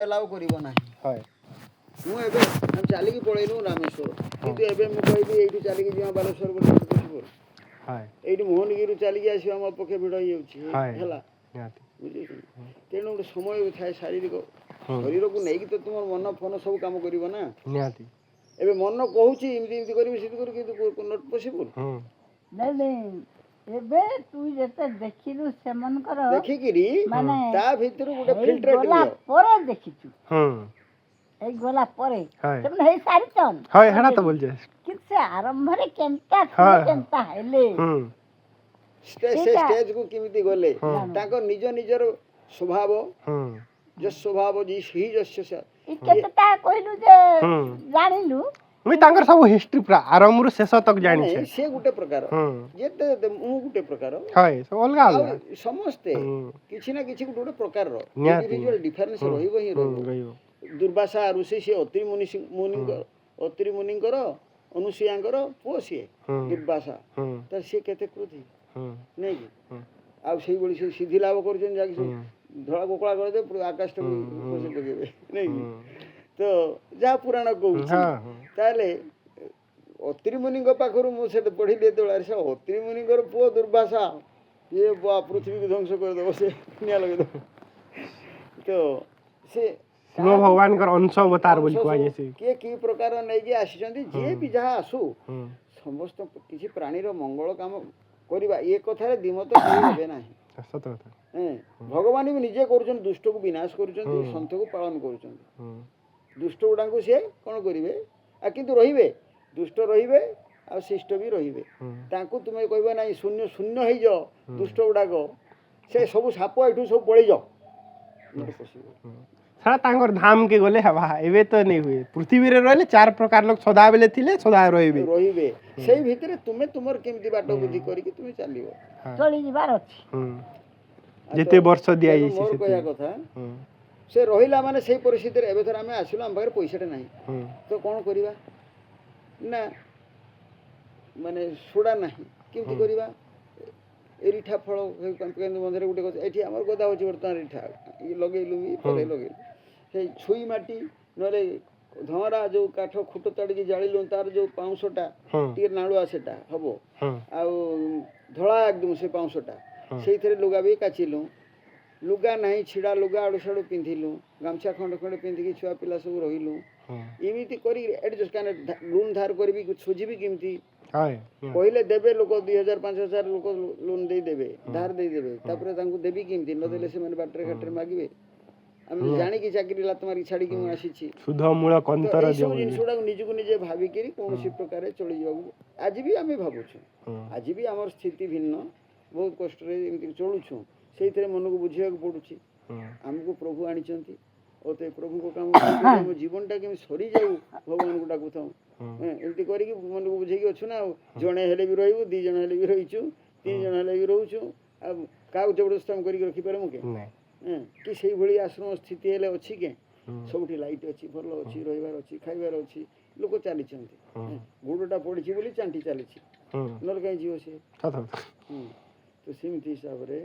Allow करिवो नाही हाय मु एबे हम चाली की पळेलु रामेश्वर किंतु एबे मु कहबी एठी चाली की जिमा बालेश्वर बोले पॉसिबल हाय एठी मोहनगिरी चाली की आसी हम पखे भिड़ होई जाउची हाय हला निहाती बुझी तेणु गोटे समय थाए शारीरिक शरीर को नहीं तो तुम मन फोन सब काम करिवो ना निहाती एबे मन कहूची इमती इमती करबी सिद्धि करू किंतु नॉट पॉसिबल नहीं नहीं एबे तू जते देखिलु सेमन कर देखिकिरी माने ता भीतर गोटे फिल्टर गोला लियो परे देखिचु हम्म ए गोला परे हाय तुम नहीं सारिचन हाय हेडा तो बोल जे किसे आरंभ रे केनता हाँ, केनता हेले स्टेज को किमिति गले ताको निज निजर स्वभाव जस स्वभाव जी सही जस्य से इकेता कहलु जे जानिलु मुई तांकर सब हिस्ट्री पूरा आरंभ रु शेष तक जानि छे से गुटे प्रकार जेते मु गुटे प्रकार हाय सब अलगा अलगा समस्ते किछि ना किछि गुटे प्रकार रो इंडिविजुअल डिफरेंस रहिबो ही रहिबो दुर्वासा ऋषि से अत्रि मुनिंकर अनुसुयांकर पुओ से दुर्वासा त से केते क्रोधी नहीं कि आ सेही बळी से सिद्धि लाभ करछन जाकि धळा गोकळा कर दे आकाश तो बसे लगेबे नहीं कि तो जा पुराण कहूची ताले अत्रि मुनिंग पाखरु मु सेट पढी दे तोळा से अत्रि मुनिंगर पुओ दुर्वासा ये बा पृथ्वी को ध्वंस कर दो से निया लगे दो तो से शिव भगवान कर अंश अवतार बोल को आइसे के की प्रकार नै जे आसीचंदी जे भी जहा आसु समस्त किछि प्राणी रो मंगल काम करिबा ये कथारे दिमत होबे नाही सत कथा भगवान भी निजे करूछन दुष्ट को विनाश करूछन संत को पालन करूछन दुष्ट गुड़ा को सी कौन करेंगे आ किंतु रहिबे दुष्ट रहिबे आ शिष्ट भी रहिबे तांको तुमे कहबे नाही शून्य शून्य होई जाओ दुष्ट गुड़ाक से सब साप एठू सब पळै जाओ नॉट पॉसिबल सारा तांकर धाम के गले हवा एबे तो नहीं हुए पृथ्वी रे रहले चार प्रकार लोग सदा बेले थिले सदा रहिबे सेही भितरे तुमे तुमर केमती बाटो बुद्धि करी कि तुमे चलिबो चली जिबार अछि जेते वर्ष दियाई छी मोर कहया कथा से रहिला माने सेही परिस्थिति रे एबे थर आमे आसिलो हम पाखरे पैसाटे नाही तो कोन करिबा ना माने सोडा नाही केमती करिबा एरिठा फळ केंदु मंदिर गुटे कथा एठी हमर गोदा होची वर्तमान एरिठा ई लगेलु ई परे लगेलु से छुई माटी नले धमरा जो काठ खुट तड़की जाळिलु तार जो पाउंसटा टीर नाळुआ सेटा हबो आ धळा एकदम से पाउंसटा सेइथरे लुगा भी काचिलु लुगा नहीं छिड़ा लुगा आड़ू साड़ू पिंधिलु गामछा खंड खंड पिंधिकी छुआ पिला सब रहिलु एमिति करी एडजस्ट काने लोन धार करबी सुझिबी केमती कहले देबे लोक 2000 5000 लोक लोन दे देबे धार दे देबे तापरे तांको देबी केमती न देले से माने बाटरे घाटरे मागिबे हम जानि की चाकरी ला तुम्हारी छाड़ी की आसी छी सुध मूल कंतर दियो जिनसुडा निज को निजे भाबी करी कोनोसी प्रकार चली जाऊ आज भी आमे भाबु छु आज भी हमर स्थिति भिन्न बहुत कष्ट रे एमति चलु छु सेइथरे मन को बुझिया को पडुछि हमको प्रभु आनी चंती ओते प्रभु को काम मो जीवनटा के सरी जाऊ भगवान को डाकु थाऊ एमति करी कि मन को बुझे कि अछु ना जणे हेले भी रहइबो दी जण हेले भी रहिछु तीन जण हेले भी रहउछु अब काउ जबरदस्त हम करी रखि पारे मु के कि सेही भली आश्रम स्थिति हेले अछि के सबठी लाइट अछि भल अछि रहिबार अछि खाइबार अछि लोक चाली चंती गुडटा पडिछि बोली चांटी चालिछि नर कहीं जीव से तो सेमती हिसाब रे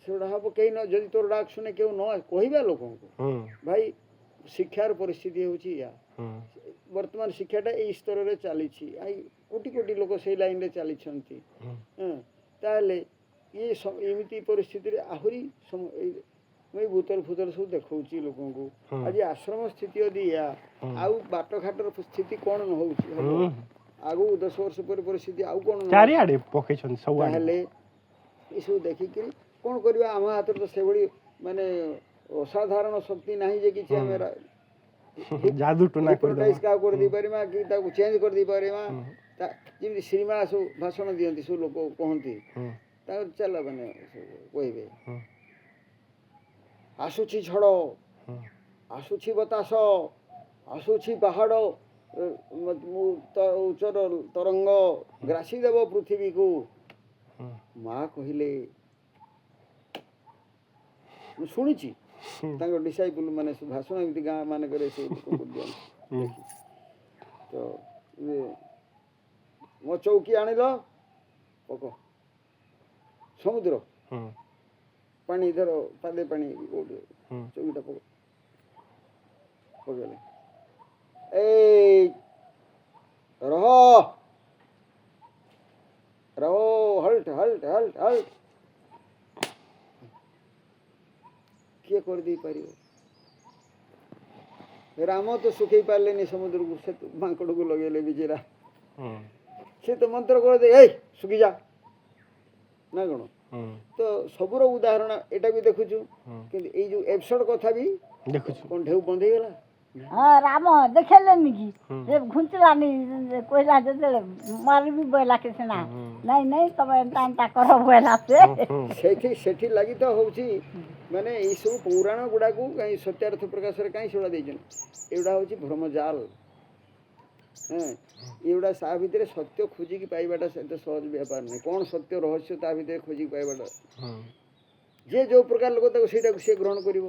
सेडा हब कहीं न जदि तोर डाक सुने केउ न कहिबा लोकन को भाई शिक्षार परिस्थिति होछि या वर्तमान शिक्षाटा ए स्तर रे चालिछि आई कोटी कोटी लोक सेही लाइन रे चाली छंती ताले ये एमिति परिस्थिति रे आहुरी मैं भूतर फुतर सब देखौछि लोकन को आज आश्रम स्थिति यदि या आउ बाट घाटर स्थिति कोन न होछि आगु 10 वर्ष पर परिस्थिति आउ कोन चारि आडे पके छन सब ताले इसु देखि कि कोन करबा हम हाथ तो से बड़ी माने असाधारण शक्ति नाही जे कि हमरा जादू टोना कर दो का कर दी परिमा कि ताको चेंज कर दी परिमा जिमि श्रीमा सो भाषण दियंती सो लोक कहंती ता चला बने कहबे आसुची झड़ आसुची बतास आसुची पहाड़ उच्चर तरंग ग्रासी देव पृथ्वी को माँ कहले शुणी डिसाइपल माने भाषण एमती गाँ मानक तो मो चौकी आणिल पक समुद्र पानी धर पादे पानी चौकीटा पक ପକେଇଲେ ଏଇ ରହ ରହ ହଲ୍ଟ ହଲ୍ଟ ହଲ୍ଟ ହଲ୍ଟ କିଏ କରିଦେଇ ପାରିବ ରାମ ତ ଶୁଖେଇ ପାରିଲେନି ସମୁଦ୍ରକୁ ସେ ମାଙ୍କଡ଼କୁ ଲଗେଇଲେ ବିଚରା ସେ ତ ମନ୍ତ୍ର କରିଦେ ଏଇ ଶୁଖିଯା ନା କ'ଣ ତ ସବୁର ଉଦାହରଣ ଏଇଟା ବି ଦେଖୁଛୁ କିନ୍ତୁ ଏଇ ଯୋଉ ଏପିସୋଡ କଥା ବି ଦେଖୁଛୁ କ'ଣ ଢେଉ ବନ୍ଦ ହେଇଗଲା ହଁ ରାମ ଦେଖେଇଲେନି କି ସେ ଘୁଞ୍ଚିଲାନି କହିଲା ଯେତେବେଳେ ମାରିବି ବୋଇଲା କିଛି ନା ନାଇଁ ନାଇଁ ତମେ ଏନ୍ତା ଏନ୍ତା କର ବୋଇଲା ସେ ସେଠି ଲାଗି ତ ହଉଛି ମାନେ ଏଇସବୁ ପୌରାଣ ଗୁଡ଼ାକୁ କାହିଁ ସତ୍ୟାର୍ଥ ପ୍ରକାଶରେ କାହିଁ ସେଗୁଡ଼ା ଦେଇଛନ୍ତି ଏଗୁଡ଼ା ହେଉଛି ଭ୍ରମଜାଲ ଏଗୁଡ଼ା ତା ଭିତରେ ସତ୍ୟ ଖୋଜିକି ପାଇବାଟା ସେତେ ସହଜ ବ୍ୟାପାର ନାହିଁ କ'ଣ ସତ୍ୟ ରହସ୍ୟ ତା ଭିତରେ ଖୋଜିକି ପାଇବାଟା ଯିଏ ଯୋଉ ପ୍ରକାର ଲୋକ ତାକୁ ସେଇଟାକୁ ସିଏ ଗ୍ରହଣ କରିବ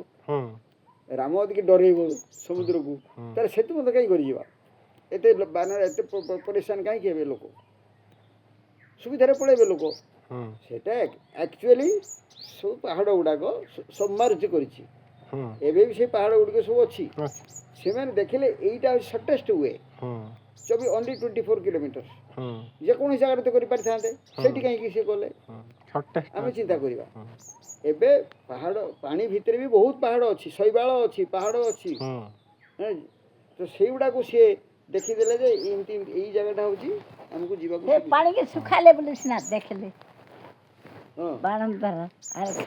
ରାମ ଟିକେ ଡରେଇବ ସମୁଦ୍ରକୁ ତାହେଲେ ସେତୁ ମଧ୍ୟ କାହିଁ କରିଯିବା ଏତେ ବାନର ଏତେ ପରିଶାନ କାହିଁକି ହେବେ ଲୋକ ସୁବିଧାରେ ପଳେଇବେ ଲୋକ ସେଟା ଆକ୍ଚୁଆଲି ସବୁ ପାହାଡ଼ ଗୁଡ଼ାକ ସବମର୍ଜ କରିଛି ଏବେ ବି ସେ ପାହାଡ଼ ଗୁଡ଼ିକ ସବୁ ଅଛି ସେମାନେ ଦେଖିଲେ ଏଇଟା ହେଉଛି ସର୍ଟେଷ୍ଟ ୱେ only 24 କିଲୋମିଟର ଯେକୌଣସି ଜାଗାରେ ତ କରିପାରିଥାନ୍ତେ ସେଇଠି କାହିଁକି ସେ କଲେ ଆମେ ଚିନ୍ତା କରିବା ଏବେ ପାହାଡ଼ ପାଣି ଭିତରେ ବି ବହୁତ ପାହାଡ଼ ଅଛି ଶୈବାଳ ଅଛି ପାହାଡ଼ ଅଛି ତ ସେଇଗୁଡ଼ାକୁ ସିଏ ଦେଖିଦେଲେ ଯେ ଏମିତି ଏଇ ଜାଗାଟା ହେଉଛି ଆମକୁ ଯିବାକୁ ପାଣିକି ଶୁଖାଇଲେ ବୋଲି ସିନା ଦେଖିଲେ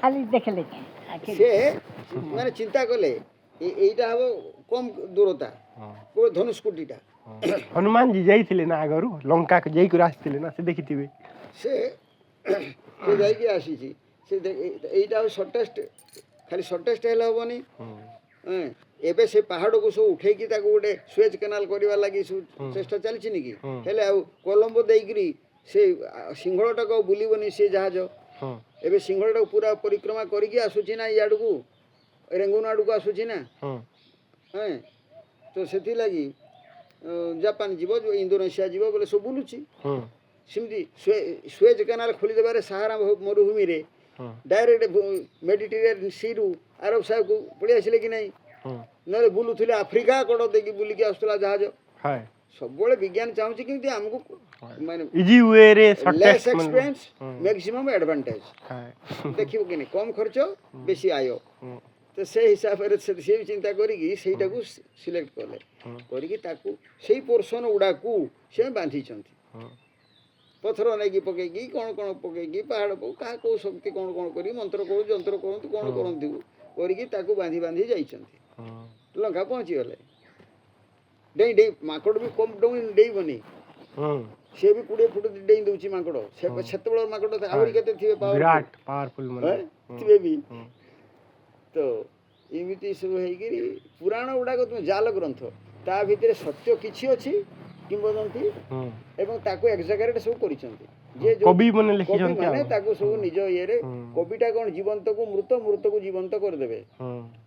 ଖାଲି ଦେଖିଲେ ସେ ମାନେ ଚିନ୍ତା କଲେ ଏଇଟା ହବ କମ ଦୂରତା ଧନୁଷ୍କୋଟିଟା ହନୁମାନ ଜି ଯାଇଥିଲେ ନା ଆଗରୁ ଲଙ୍କାକୁ ଯାଇକରି ଆସିଥିଲେ ନା ସେ ଦେଖିଥିବେ ସେ ଯାଇକି ଆସିଛି ସେ ଏଇଟା ହଉ ସର୍ଟେଷ୍ଟ ଖାଲି ସର୍ଟେଷ୍ଟ ହେଲେ ହବନି ଏବେ ସେ ପାହାଡ଼କୁ ସବୁ ଉଠେଇକି ତାକୁ ଗୋଟେ ସୁଏଜ କେନାଲ କରିବା ଲାଗି ସବୁ ଚେଷ୍ଟା ଚାଲିଛି ନି କି ହେଲେ ଆଉ କଲମ୍ବୋ ଦେଇକିରି ସେ ସିଂହଳଟାକୁ ଆଉ ବୁଲିବନି ସେ ଜାହାଜ ଏବେ ସିଂହଳଟାକୁ ପୁରା ପରିକ୍ରମା କରିକି ଆସୁଛି ନା ଇଆଡ଼କୁ ରେଙ୍ଗୁନ ଆଡ଼କୁ ଆସୁଛି ନା ତ ସେଥିଲାଗି ଜାପାନ ଯିବ ଇଣ୍ଡୋନେସିଆ ଯିବ ବୋଲେ ସବୁ ବୁଲୁଛି ସେମିତି ସୁଏଜ କେନାଲ ଖୋଲିଦେବାରେ ସାହାରା ମରୁଭୂମିରେ ଡାଇରେକ୍ଟ ମେଡିଟେରିଆନ ସିରୁ ଆରବ ସାହେବକୁ ପଳେଇ ଆସିଲେ କି ନାହିଁ ନହେଲେ ବୁଲୁଥିଲେ ଆଫ୍ରିକା କଡ଼ ଦେଇକି ବୁଲିକି ଆସୁଥିଲା ଜାହାଜ ସବୁବେଳେ ବିଜ୍ଞାନ ଚାହୁଁଛି କେମିତି ଆମକୁ ମାନେ ଇଜି ୱେରେ ଲେସ୍ ଏକ୍ସପେନ୍ସ ମ୍ୟାକ୍ସିମମ୍ ଆଡଭାଣ୍ଟେଜ ଦେଖିବ କି ନାହିଁ କମ ଖର୍ଚ୍ଚ ବେଶୀ ଆୟ ତ ସେଇ ହିସାବରେ ସେ ବି ଚିନ୍ତା କରିକି ସେଇଟାକୁ ସିଲେକ୍ଟ କଲେ କରିକି ତାକୁ ସେଇ ପୋର୍ସନ ଗୁଡ଼ାକୁ ସେ ବାନ୍ଧିଛନ୍ତି ପଥର ନେଇକି ପକେଇକି କ'ଣ ପକେଇକି ପାହାଡ଼ କାହା କେଉଁ ଶକ୍ତି କ'ଣ କରି ମନ୍ତ୍ର କରୁ ଯନ୍ତ୍ର କରନ୍ତୁ କ'ଣ କରନ୍ତୁ କରିକି ତାକୁ ବାନ୍ଧି ଯାଇଛନ୍ତି ଲଙ୍କା ପହଞ୍ଚିଗଲେ ଡେଇଁ ମାଙ୍କଡ଼ ବି କମ୍ ଡେଇଁବନି ସେ ବି 20 ଫୁଟ ଡେଇଁ ଦେଉଛି ମାଙ୍କଡ଼ ସେତେବେଳେ ମାଙ୍କଡ଼ ଆହୁରି କେତେ ଥିବେ ଥିବେ ବି ତ ଏମିତି ସବୁ ହେଇକିରି ପୁରାଣ ଗୁଡ଼ାକ ତୁମେ ଜାଲ ଗ୍ରନ୍ଥ ତା ଭିତରେ ସତ୍ୟ କିଛି ଅଛି କିମ୍ବଦନ୍ତୀ ଏବଂ ତାକୁ ଏକ୍ସାଗରେଟ୍ ସବୁ କରିଛନ୍ତି ଯେ କବି ମାନେ ତାକୁ ସବୁ ନିଜ ଇଏରେ କବିଟା କ'ଣ ଜୀବନ୍ତକୁ ମୃତକୁ ଜୀବନ୍ତ କରିଦେବେ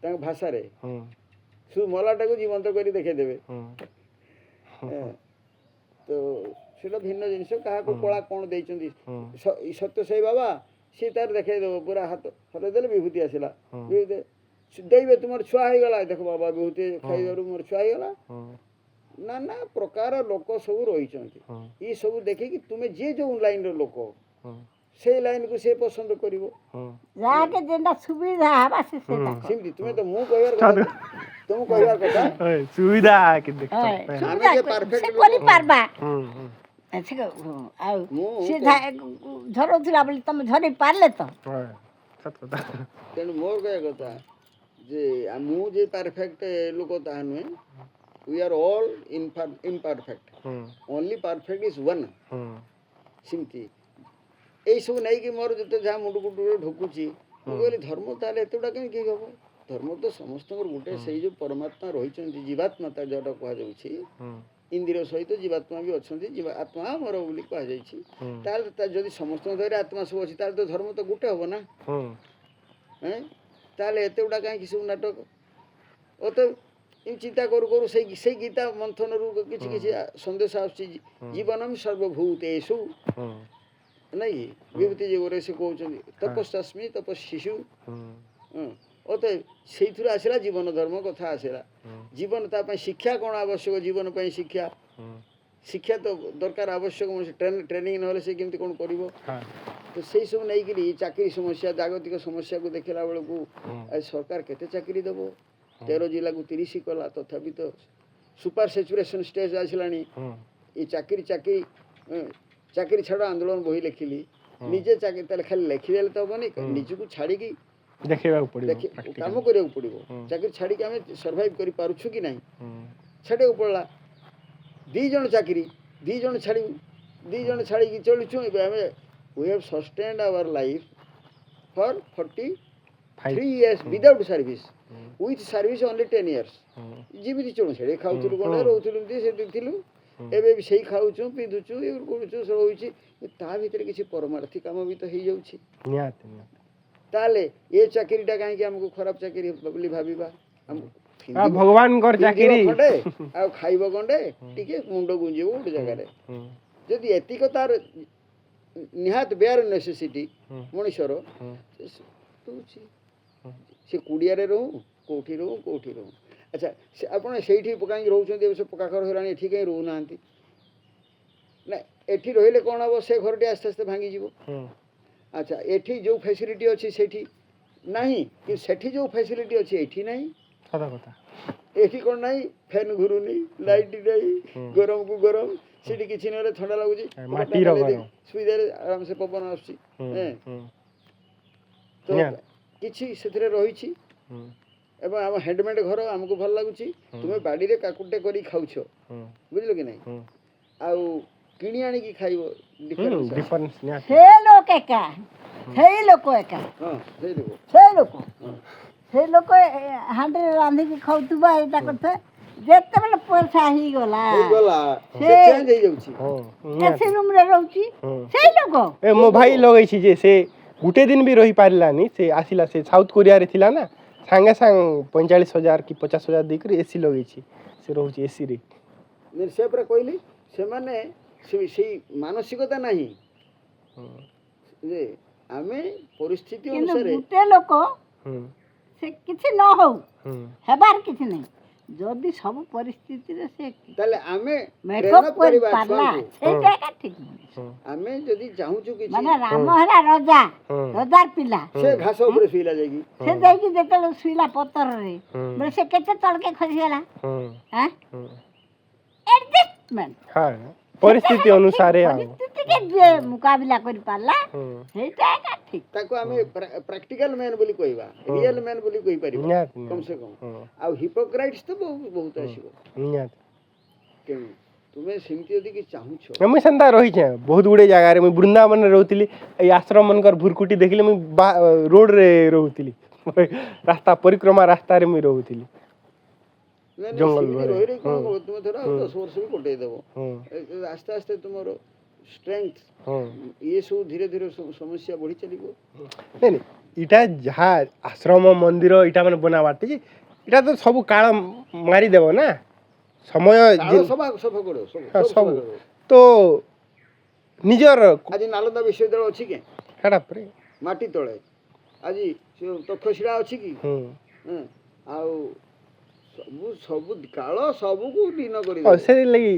ତାଙ୍କ ଭାଷାରେ ସବୁ ମଲାଟାକୁ ଜୀବନ୍ତ କରି ଦେଖେଇଦେବେ ତ ସେଟା ଭିନ୍ନ ଜିନିଷ କାହାକୁ କଳା କ'ଣ ଦେଇଛନ୍ତି ସତ୍ୟ ସାଇ ବାବା ସିଏ ତାର ଦେଖେଇଦେବ ପୁରା ହାତ ହଲେଇଦେଲେ ବିଭୂତି ଆସିଲା ବିଭୂତି ଦେଇବେ ତୁମର ଛୁଆ ହେଇଗଲା ଦେଖ ବାବା ବିଭୂତି ଖାଇବାରୁ ମୋର ଛୁଆ ହେଇଗଲା ନାନା ପ୍ରକାର ଲୋକ ସବୁ ରହିଛନ୍ତି ଏ ସବୁ ଦେଖିକି ତୁମେ ଯିଏ ଯୋଉ ଲାଇନର ଲୋକ ସେଇ ଲାଇନକୁ ସେ ପସନ୍ଦ କରିବ ସେମିତି ତୁମେ ତ ମୁଁ କହିବାର କଥା ତୁମକୁ କହିବାର କଥା ସୁବିଧା ଝରଉଥିଲା ବୋଲି ତମେ ଝରେଇ ପାରିଲେ ତ ତେଣୁ ମୋର କହିବା କଥା ଯେ ମୁଁ ଯେ ପରଫେକ୍ଟ ଲୋକ ତାହା ନୁହେଁ we are all imperfect only perfect is one ସେମିତି ଏଇସବୁ ନେଇକି ମୋର ଯେତେ ଯାହା ମୁଣ୍ଡକୁ ଢୁକୁଛି ମୁଁ କହିଲି ଧର୍ମ ତାହେଲେ ଏତେଗୁଡ଼ା କେମିତି ହବ ଧର୍ମ ତ ସମସ୍ତଙ୍କର ଗୋଟେ ସେଇ ଯେଉଁ ପରମାତ୍ମା ରହିଛନ୍ତି ଜୀବାତ୍ମା ତା ଯେଉଁଟା କୁହାଯାଉଛି ଇନ୍ଦ୍ରିୟ ସହିତ ଜୀବାତ୍ମା ବି ଅଛନ୍ତି ଆତ୍ମା ଆମର ବୋଲି କୁହାଯାଇଛି ତାହେଲେ ଯଦି ସମସ୍ତଙ୍କ ଦେହରେ ଆତ୍ମା ସବୁ ଅଛି ତାହେଲେ ତ ଧର୍ମ ତ ଗୋଟେ ହବ ନା ତାହେଲେ ଏତେଗୁଡ଼ା କାହିଁକି ସବୁ ନାଟକ ଅତ ଚିନ୍ତା କରୁ କରୁ ସେଇ ଗୀତା ମନ୍ଥନରୁ କିଛି କିଛି ସନ୍ଦେଶ ଆସୁଛି ଜୀବନମ୍ ସର୍ବଭୂତେଷୁ ନାଇଁ ବିଭୂତି ଯୋଗରେ ସେ କହୁଛନ୍ତି ତପସ୍ୟାସ୍ମି ତପସ୍ଶିଶୁ ଅତଏବ ସେଇଥିରୁ ଆସିଲା ଜୀବନ ଧର୍ମ କଥା ଆସିଲା ଜୀବନ ତା ପାଇଁ ଶିକ୍ଷା କ'ଣ ଆବଶ୍ୟକ ଜୀବନ ପାଇଁ ଶିକ୍ଷା ଶିକ୍ଷା ତ ଦରକାର ଆବଶ୍ୟକ ଟ୍ରେନିଂ ନହେଲେ ସେ କେମିତି କ'ଣ କରିବ ତ ସେଇ ସବୁ ନେଇକିରି ଚାକିରି ସମସ୍ୟା ଜାଗତିକ ସମସ୍ୟାକୁ ଦେଖିଲା ବେଳକୁ ସରକାର କେତେ ଚାକିରି ଦେବ 13 ଜିଲ୍ଲାକୁ 30 କଲା ତଥାପି ତ ସୁପର ସାଚୁରେସନ୍ ଷ୍ଟେଜ୍ ଆସିଲାଣି ଏ ଚାକିରି ଚାକିରି ଚାକିରି ଛାଡ଼ ଆନ୍ଦୋଳନ ବହି ଲେଖିଲି ନିଜେ ଚାକିରି ତାହେଲେ ଖାଲି ଲେଖିଦେଲେ ତ ହେବନି ନିଜକୁ ଛାଡ଼ିକି ଦେଖିବାକୁ ପଡ଼ିବ କାମ କରିବାକୁ ପଡ଼ିବ ଚାକିରି ଛାଡ଼ିକି ଆମେ ସର୍ଭାଇଭ୍ କରିପାରୁଛୁ କି ନାହିଁ ଛାଡ଼ିବାକୁ ପଡ଼ିଲା 2 ଜଣ ଚାକିରି 2 ଜଣ ଛାଡ଼ିବୁ 2 ଜଣ ଛାଡ଼ିକି ଚଳୁଛୁ ଏବେ ଆମେ we have sustained our life for 43 years without service with service only 10 years ଯେମିତି ଚଳୁ ଛାଡ଼ି ଖାଉଥିଲୁ ଗଣ୍ଡେ ରହୁଥିଲୁ ଏମିତି ସେଠି ଥିଲୁ ଏବେ ବି ସେଇ ଖାଉଛୁ ପିନ୍ଧୁଛୁ ଇଏ କରୁଛୁ ସବୁ ହେଉଛି ତା ଭିତରେ କିଛି ପରମାର୍ଥୀ କାମ ବି ତ ହେଇଯାଉଛି ତାହେଲେ ଏ ଚାକିରିଟା କାହିଁକି ଆମକୁ ଖରାପ ଚାକିରି ବୋଲି ଭାବିବା ଭଗବାନଙ୍କର ଚାକିରି ଖଣ୍ଡେ ଆଉ ଖାଇବ ଗଣ୍ଡେ ଟିକେ ମୁଣ୍ଡ ଗୁଞ୍ଜିବ ଗୋଟେ ଜାଗାରେ ଯଦି ଏତିକ ତାର ନିହାତି ବେୟାର ନେସେସିଟି ମଣିଷର ଦେଉଛି ସେ କୁଡ଼ିଆରେ ରହୁ କେଉଁଠି ରହୁ ଆଚ୍ଛା ଆପଣ ସେଇଠି କାହିଁକି ରହୁଛନ୍ତି ଏବେ ସବୁ ପକ୍କା ଘର ହେଲାଣି ଏଠି କାହିଁ ରହୁନାହାନ୍ତି ନା ଏଠି ରହିଲେ କ'ଣ ହେବ ସେ ଘରଟି ଆସ୍ତେ ଆସ୍ତେ ଭାଙ୍ଗିଯିବ ଆଚ୍ଛା ଏଠି ଯେଉଁ ଫ୍ୟାସିଲିଟି ଅଛି ସେଠି ନାହିଁ କିନ୍ତୁ ସେଠି ଯେଉଁ ଫ୍ୟାସିଲିଟି ଅଛି ଏଠି ନାହିଁ ଏଠି କ'ଣ ନାହିଁ ଫ୍ୟାନ୍ ଘୁରୁନି ଲାଇଟ୍ ନାହିଁ ଗରମକୁ ଗରମ ସେଠି କିଛି ନହେଲେ ଥଣ୍ଡା ଲାଗୁଛି ସୁବିଧାରେ ଆରାମସେ ପବନ ଆସୁଛି ତ କିଛି ସେଥିରେ ରହିଛି ଏବଂ ଆମ ହ୍ୟାଣ୍ଡମେଡ୍ ଘର ଆମକୁ ଭଲ ଲାଗୁଛି ତୁମେ ବାଡ଼ିରେ କାକୁଟେ କରି ଖାଉଛ ବୁଝିଲ କି ନାହିଁ ଆଉ କିଣି ଆଣିକି ଖାଇବ ସେ ଲୋକ ଏକା ସେଇ ଲୋକ ଏକା ସେ ଲୋକ ହାଣ୍ଡିରେ ରାନ୍ଧିକି ଖାଉଥିବା ଏଇଟା କଥା ଯେତେବେଳେ ପଇସା ହେଇଗଲା ଏସି ରୁମ୍ରେ ରହୁଛି ସେଇ ଲୋକ ମୋ ଭାଇ ଲଗେଇଛି ଯେ ସେ ଗୋଟେ ଦିନ ବି ରହିପାରିଲାନି ସେ ଆସିଲା ସେ ସାଉଥ କୋରିଆରେ ଥିଲା ନା ସାଙ୍ଗେ ସାଙ୍ଗେ 45,000 କି 50,000 ଦେଇକରି ଏସି ଲଗେଇଛି ସେ ରହୁଛି ଏସିରେ ସେ ପୁରା କହିଲି ସେମାନେ ସେଇ ମାନସିକତା ନାହିଁ ଯେ ଆମେ ପରିସ୍ଥିତି ଅନୁସାରେ ଗୋଟେ ଲୋକ ସେ କିଛି ନ ହଉ ହେବାର କିଛି ନାହିଁ ଯଦି ସବୁ ପରିସ୍ଥିତିରେ ସେ ତାହେଲେ ଆମେ ମେକଅପ୍ କରିପାରିଲା ସେଇଟା ଏକା ଠିକ୍ ଆମେ ଯଦି ଚାହୁଁଛୁ କିଛି ମାନେ ରାମ ହେଲା ରଜାର ପିଲା ସେ ଘାସ ଉପରେ ଶୋଇଲା ଯାଇକି ସେ ଯାଇକି ଯେତେବେଳେ ଶୋଇଲା ପତରରେ ବୋଲେ ସେ କେତେ ତଳକେ ଖସିଗଲା ଆଡଜଷ୍ଟମେଣ୍ଟ ପରିସ୍ଥିତି ଅନୁସାରେ ପରିସ୍ଥିତିକି ଯିଏ ମୁକାବିଲା କରିପାରିଲା ସେଇଟା ଏକା ଠିକ୍ ତାକୁ ଆମେ ପ୍ରାକ୍ଟିକାଲ ମ୍ୟାନ୍ ବୋଲି କହିବା ରିଅଲ ମ୍ୟାନ୍ ବୋଲି କହିପାରିବା କମ ସେ କମ ଆଉ ହିପୋକ୍ରାଇଟ୍ସ ତ ବହୁତ ଆସିବ କେମିତି ତୁମେ ସେମିତି ଯଦି କି ଚାହୁଁଛ ମୁଇଁ ସେନ୍ତା ରହିଛେ ବହୁତ ଗୁଡ଼େ ଜାଗାରେ ମୁଇଁ ବୃନ୍ଦାବନରେ ରହୁଥିଲି ଏଇ ଆଶ୍ରମ ମାନଙ୍କର ଭୁରକୁଟି ଦେଖିଲେ ମୁଇଁ ରୋଡରେ ରହୁଥିଲି ରାସ୍ତା ପରିକ୍ରମା ରାସ୍ତାରେ ମୁଇଁ ରହୁଥିଲି ରହି ତୁମେ ଧର 10 ବର୍ଷ ବି କଟେଇ ଦେବ ଆସ୍ତେ ଆସ୍ତେ ତୁମର ଷ୍ଟ୍ରେଂଥ ଇଏ ସବୁ ଧୀରେ ଧୀରେ ସମସ୍ୟା ବଢି ଚାଲିବ ନାଇଁ ଇଟା ଯାହା ଆଶ୍ରମ ମନ୍ଦିର ଇଟା ମାନେ ବନାବାଟେ ଯେ ଇଟା ତ ସବୁ କାଳ ମାରିଦେବ ନା ସମୟ ସବୁ ତ ନିଜର ଆଜି ନାଲନ୍ଦା ବିଶ୍ୱବିଦ୍ୟାଳୟ ଅଛି କି ହେଟା ପରେ ମାଟି ତଳେ ଆଜି ତକ୍ଷଶିଳା ଅଛି କି ଆଉ ସବୁ କାଳ ସବୁକୁ ଲିନ କରି ସେ ଲାଗି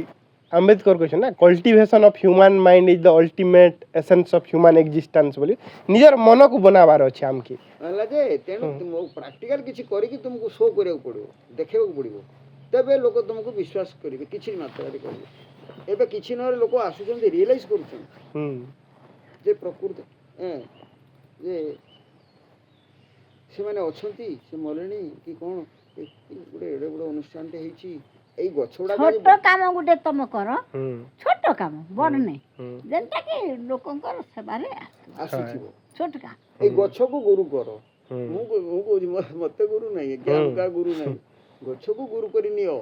ଆମ୍ବେଦକର କହିଛନ୍ତି ନା cultivation of human mind is the ultimate essence of human existence ବୋଲି ନିଜର ମନକୁ ବନାବାର ଅଛି ଆମକୁ ହେଲା ଯେ ତେଣୁ ପ୍ରାକ୍ଟିକାଲ କିଛି କରିକି ତୁମକୁ ଶୋ କରିବାକୁ ପଡ଼ିବ ଦେଖେଇବାକୁ ପଡ଼ିବ ତେବେ ଲୋକ ତୁମକୁ ବିଶ୍ୱାସ କରିବେ କିଛି ମାତ୍ରାରେ କରିବେ ଏବେ କିଛି ନହେଲେ ଲୋକ ଆସୁଛନ୍ତି ରିଏଲାଇଜ୍ କରୁଛନ୍ତି ଯେ ପ୍ରକୃତି ଯେ ସେମାନେ ଅଛନ୍ତି ସେ ମଲେଣି କି କ'ଣ ଗୋଟେ ଏଡ଼େ ବଡ଼ ଅନୁଷ୍ଠାନଟେ ହେଇଛି ଏଇ ଗଛ ଛୋଟ କାମ ଗୋଟେ ତମେ କର ଛୋଟ କାମ ବଡ଼ ନାହିଁ ଯେନ୍ଟା କି ଲୋକଙ୍କର ସେବାରେ ଆସୁଥିବ ଛୋଟ କାମ ଏଇ ଗଛକୁ ଗୁରୁ କର ମୁଁ କହୁଛି ମତେ ଗୁରୁ ନାହିଁ କାହା ଗୁରୁ ନାହିଁ ଗଛକୁ ଗୁରୁ କରି ନିଅ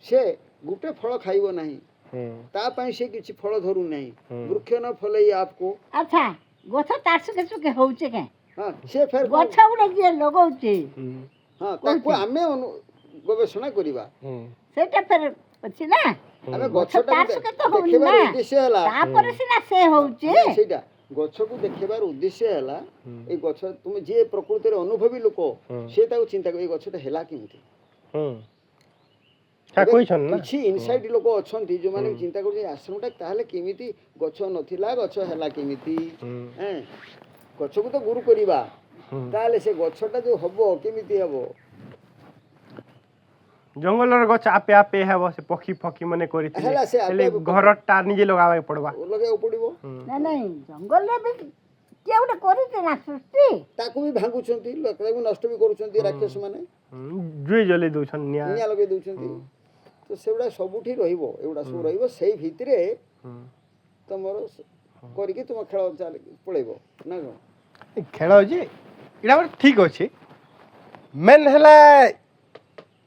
ସେ ଗୋଟେ ଫଳ ଖାଇବ ନାହିଁ ତା ପାଇଁ ସେ କିଛି ଫଳ ଧରୁ ନାହିଁ ବୃକ୍ଷ ନ ଫଲେଇ ଆପକୁ ଆଚ୍ଛା ଗଛ ଚାଷକେ ଚୁକେ ହଉଛି କାଁ ସେ ଫେର ଗଛ ଗୋଟେ ଯିଏ ଲଗଉଛି ହଁ ତାକୁ ଆମେ ଗବେଷଣା କରିବା ସେଇଟା ଫେର ଅଛି ନା ଆମେ ଗଛଟା ତାପରେ ସିନା ସେ ହଉଛି ସେଇଟା गछ को देखबार उद्देश्य है ये गछ तुम जी प्रकृति अनुभवी लोक सी चिंता कर गछटा है केमती किसी इनसाइड लोक अच्छा जो मैंने चिंता कर आश्रमटा ताहले केमिति गछ नथिला गछ है केमिति गछ को तो गुरु करवा ताहले से गछटा जो हबो केमिति हबो जंगल गछ आपे आपे हेबो से पक्षी फकी माने करिथिले घरटा निजे लगावे पड़बा लगावे पड़िबो नहीं जंगल रे भी के उडे करिते ना सृष्टि ताकू भी भांगुछंती लोकताकू नष्ट भी करूछंती राक्षस माने जुई जले दोछन निया लगे दोछंती तो सेबडा सबुठी रहिबो एबडा सब रहिबो सेही भितरे तमरो करिके तुम खेल चाल पळेबो ना गो खेल जे इडा ठीक अछि मेन हला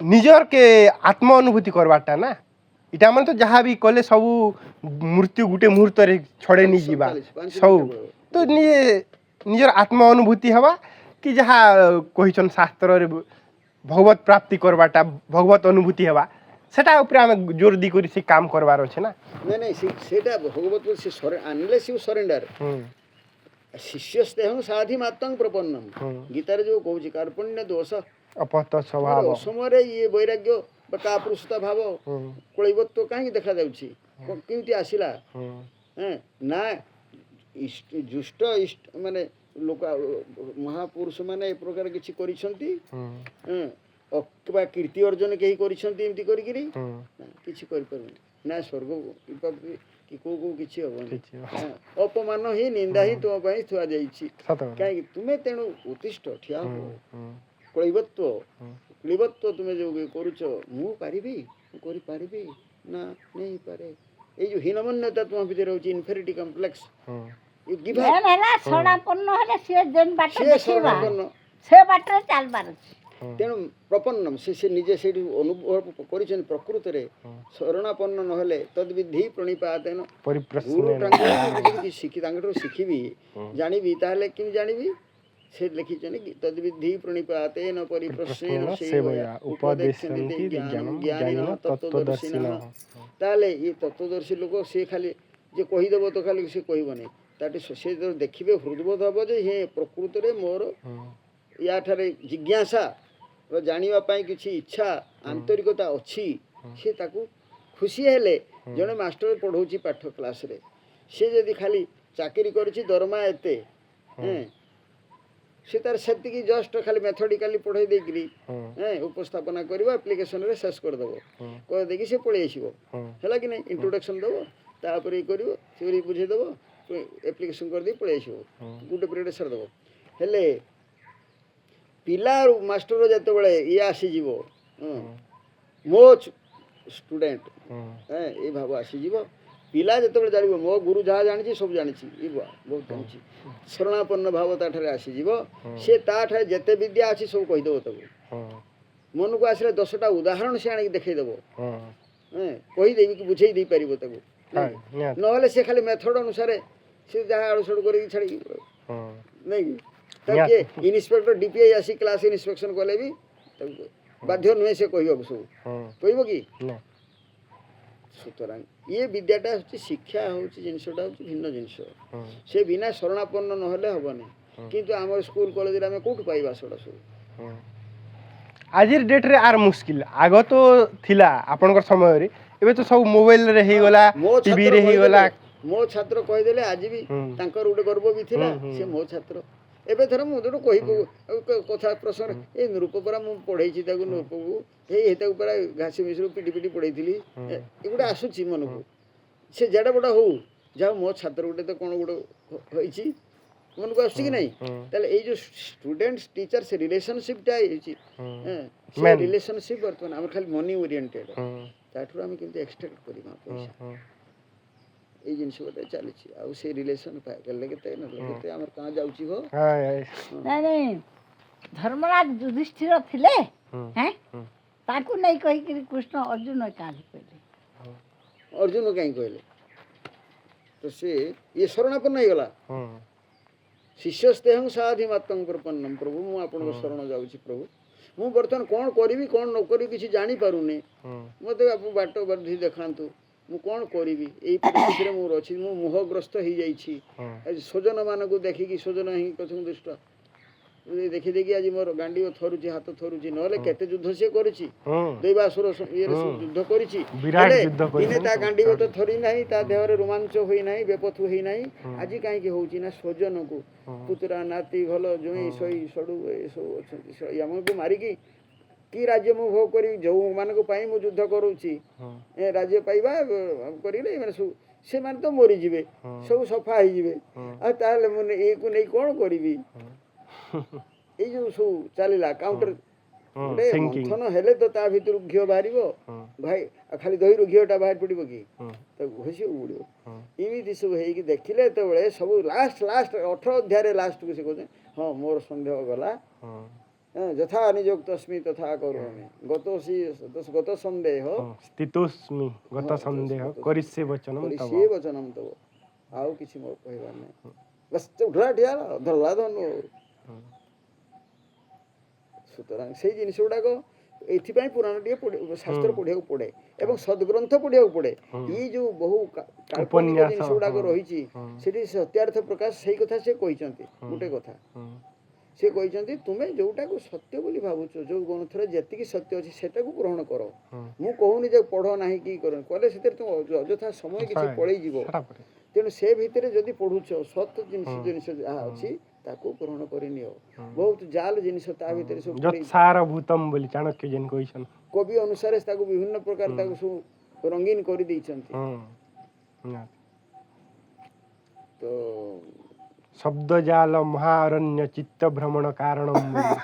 निजर के आत्म अनुभूति करवाटा ना इटा मन तो जहाँ भी कले सब मृत्यु गुटे मुहूर्त रे छड़े नहीं जीवा सब तो निजर आत्म अनुभूति हवा कि जहाँ कहिछन शास्त्र रे भगवत प्राप्ति करवाटा भगवत अनुभूति हवा सेटा ऊपर हम जोर दी करी से काम करवार अछि ना नहीं सेटा भगवत से अनलेस यू सरेंडर शिष्य स्नेह साधि मात्तं प्रपन्नम गीता रे जो कहूची कार्पण्य दोष अपत स्वभाव समय ये वैराग्य बता पुरुषता भाव कलैवत्व कहीं देखा जाउची केमती आसिला ना जुष्ट इष्ट माने लोक महापुरुष माने ए प्रकार किछि करिसंती अथवा कीर्ति अर्जन कहीं करिसंती एमती करी किरि किछि करि परबे ना स्वर्ग कि को किछि हबो अपमान ही निंदा ही तो पई थुआ जाईछि काहे तुमे तेनु उत्तिष्ठ ठिया क्लीबत्व तुम्हें जो करुच मु पारिबी करि पारिबी ना नहीं पारे ए जो हीनमन्यता तुम भीतर होची inferiority complex you give up हला सणापन्न हले से जेन बाट देखिबा से बाट चालबार तेणु प्रपन्नम से निजे से अनुभव करिछन प्रकृति रे शरणापन्न नहले तद्विधि प्रणिपातेन गुरु टांगे शिखि तांगठो शिखिबी जानिबी ताहले किम जानिबी से लिखिछन तद्विधि प्रणिपातेन परिप्रश्नेन सेवया उपदेशन्ति ज्ञानिनः तत्त्वदर्शिनः ताले ये तत्त्वदर्शी लोक से खाली जे कहि देबो तो खाली से कहबो नै ताटे से जो देखिबे हृदयबोध हबो जे हे प्रकृति रे मोर या ठारे जिज्ञासा रो जानिबा पई किछि इच्छा आंतरिकता अछि से ताकू खुशी हेले जने मास्टर पढौची पाठ क्लास रे से जदी खाली चाकरी करछि दरमा एते से तार सेति की जस्ट खाली मेथोडिकली पढाई देकरी उपस्थापना करबो एप्लीकेशन रे शेष कर देबो को देखि से पळै आसीबो हला कि नै इंट्रोडक्शन देबो तापर करबो थ्योरी बुझे देबो एप्लीकेशन कर दी पळै आसीबो गुड पीरियड सर देबो हेले पिला मास्टर जते बळे ये आसी जीवो मो स्टूडेंट ए भाव आसी जीवो पिला जते बळे जानिबो मो गुरु जहा जानिछि सब जानिछि ई बहुत जानिछि शरणापन्न भाव ताठरे आसी जीवो से ताठरे जते विद्या अछि सब कहि देबो तबो मन को आसले 10टा उदाहरण से आनि देखै देबो कहि देबी कि बुझै दे परिबो तबो नहले से खाली मेथड अनुसार से जहा आळसड करि छाडी नै तब ये इंस्पेक्टर डीपीआई आसी क्लास इंस्पेक्शन कले भी तब बाध्य नुहे से कहबो सब कहबो कि सुतरां ये विद्याटा होची शिक्षा होची जिनसटा होची भिन्न जिनस से बिना शरणापन्न नहले हबने किंतु हमर स्कूल कॉलेज रे हम कोठ पाइबा सडा सब आजिर डेट रे आर मुश्किल आगो तो थिला आपनकर समय रे एबे तो सब मोबाइल रे हे गला टीवी रे हे गला मो छात्र कहि देले आज भी तांकर उडे गर्व भी थिला से मो छात्र एबे थर मु जोडो कहि कथा प्रश्न ए निरूप परा मु पढै छि ताकू निरूप को हे हेता ऊपर घासी मिश्र पिटी पिटी पढै थिली एगुडा आसु छि मन को से जडा बडा हो जाओ मो छात्र उडे तो कोन गुडो होई छि मन को आसु कि नै तले ए जो स्टूडेंट्स टीचर से रिलेशनशिप टा है छि से रिलेशनशिप वर्तमान हम खाली मनी ओरिएंटेड ताठुर हम केमते एक्सट्रैक्ट करिमा पैसा ए जिनस बता चली छी आ से रिलेशन लगते न लगते हमर कहां जाउ छी हो नहीं नहीं धर्मराज युधिष्ठिर थिले हैं ताकू नहीं कहि कि कृष्ण अर्जुन काज कहले अर्जुन काई कहले तो से ये शरणापन्न हो गला शिष्यस्तेहं साधि मात्तं प्रपन्नम प्रभु मु आपन शरण जाउ छी प्रभु मु बर्तन कोन करबी कोन न करी किछि जानि पारुने मते आप बाटो बर्धी देखांतु ମୁଁ କ'ଣ କରିବି ଏଇ ପରିସ୍ଥିତିରେ ମୁଁ ଅଛି ମୁଁ ମୋହଗ୍ରସ୍ତ ହେଇଯାଇଛି ସ୍ୱଜନ ମାନଙ୍କୁ ଦେଖିକି ସ୍ୱଜନ ହିଁ ପ୍ରଥମ ଦୃଷ୍ଟ ଦେଖି ଦେଖି ଆଜି ମୋର ଗାଣ୍ଡିବ ଥରୁଛି ହାତ ଥରୁଛି ନହେଲେ କେତେ ଯୁଦ୍ଧ ସିଏ କରିଛି ଦୈବାସୁର ଇଏରେ ଯୁଦ୍ଧ କରିଛି ଦିନେ ତା ଗାଣ୍ଡିବ ତ ଥରି ନାହିଁ ତା ଦେହରେ ରୋମାଞ୍ଚ ହୋଇନାହିଁ ବେପଥୁ ହୋଇନାହିଁ ଆଜି କାହିଁକି ହଉଛି ନା ସ୍ୱଜନକୁ ପୁତୁରା ନାତି ଭଲ ଜୋଇଁ ଶୋଇ ସଡ଼ୁ ଏସବୁ ଅଛନ୍ତି ଆମକୁ ମାରିକି କି ରାଜ୍ୟ ମୁଁ ଭୋଗ କରିବି ଯେଉଁମାନଙ୍କ ପାଇଁ ମୁଁ ଯୁଦ୍ଧ କରୁଛି ରାଜ୍ୟ ପାଇବା କରିଲେ ଏମାନେ ସବୁ ସେମାନେ ତ ମରିଯିବେ ସବୁ ସଫା ହେଇଯିବେ ଆଉ ତାହେଲେ ମୁଁ ଏକୁ ନେଇ କ'ଣ କରିବି ଏଇ ଯୋଉ ସବୁ ଚାଲିଲା କାଉଣ୍ଟର ଗୋଟେ ମନ୍ଥନ ହେଲେ ତ ତା ଭିତରୁ ଘିଅ ବାହାରିବ ଭାଇ ଖାଲି ଦହିରୁ ଘିଅଟା ବାହାରି ପଡ଼ିବ କି ତାକୁ ଘଷିବାକୁ ପଡ଼ିବ ଏମିତି ସବୁ ହେଇକି ଦେଖିଲେ ଯେତେବେଳେ ସବୁ ଲାଷ୍ଟ 18 ଅଧ୍ୟାୟରେ ଲାଷ୍ଟକୁ ସେ କହୁଛନ୍ତି ହଁ ମୋର ସନ୍ଦେହ ଗଲା ଯଥା ନିଯୁକ୍ତସ୍ମି ତଥା କରୋମି ଗତ ସନ୍ଦେହ ସ୍ଥିତୋସ୍ମି ଗତ ସନ୍ଦେହ କରିଷ୍ୟେ ବଚନମ୍ ତବ ଆଉ କିଛି ମୋର କହିବାର ନାହିଁ ବସ୍ ଉଠିଲା ଠିଆ ଧରିଲା ଧନୁ ସୁତରାଂ ସେଇ ଜିନିଷ ଗୁଡ଼ାକ ଏଥିପାଇଁ ପୁରାଣ ଟିକେ ଶାସ୍ତ୍ର ପଢ଼ିବାକୁ ପଡ଼େ ଏବଂ ସଦ୍ଗ୍ରନ୍ଥ ପଢ଼ିବାକୁ ପଡ଼େ ଏଇ ଯୋଉ ବହୁ କାଳ୍ପନିକ ଜିନିଷ ଗୁଡ଼ାକ ରହିଛି ସେଠି ସତ୍ୟାର୍ଥ ପ୍ରକାଶ ସେଇ କଥା ସେ କହିଛନ୍ତି ଗୋଟେ କଥା ସେ କହିଛନ୍ତି ତୁମେ ଯୋଉଟାକୁ ସତ୍ୟ ବୋଲି ଭାବୁଛ ଯୋଉ ଗ୍ରନ୍ଥରେ ଯେତିକି ସତ୍ୟ ଅଛି ସେଟାକୁ ଗ୍ରହଣ କର ମୁଁ କହୁନି ଯେ ପଢ଼ ନାହିଁ କି କର କଲେ ସେଥିରେ ତୁମ ଅଯଥା ସମୟ କିଛି ପଳେଇଯିବ ତେଣୁ ସେ ଭିତରେ ଯଦି ପଢ଼ୁଛ ସତ ଜିନିଷ ଯାହା ଅଛି ତାକୁ ଗ୍ରହଣ କରି ନିଅ ବହୁତ ଜାଲ ଜିନିଷ ତା ଭିତରେ ସବୁ ସାରଭୂତମ ବୋଲି ଚାଣକ୍ୟ ଜେନ୍ କହିଛନ୍ତି କବି ଅନୁସାରେ ତାକୁ ବିଭିନ୍ନ ପ୍ରକାର ତାକୁ ସବୁ ରଙ୍ଗୀନ କରି ଦେଇଛନ୍ତି ତ ଶବ୍ଦ ଜାଲ ମହାଅରଣ୍ୟ ଚିତ୍ତ ଭ୍ରମଣ କାରଣ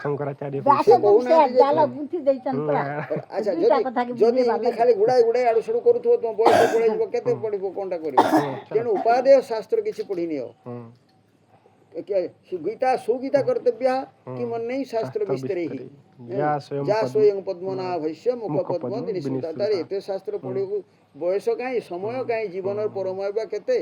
ଶଙ୍କରାଚାର୍ଯ୍ୟ ଯଦି ଖାଲି ଗୁଡ଼ାଏ ଆଡୁ ସାଡୁ କରୁଥିବ ତମ ବୟସ ପଳେଇଯିବ କେତେ ପଢିବ କଣଟା କରିବ ତେଣୁ ଉପାଦେୟ ଶାସ୍ତ୍ର କିଛି ପଢି ନିଅ गीता सुगीता कर्तव्य कि मन्नै शास्त्र विस्तरे ही जा स्वयं पद्मनाभस्य मुख पद्म निष्ठा तार एते शास्त्र पढ़िबु बयस काई समय काई जीवन परमय बा केते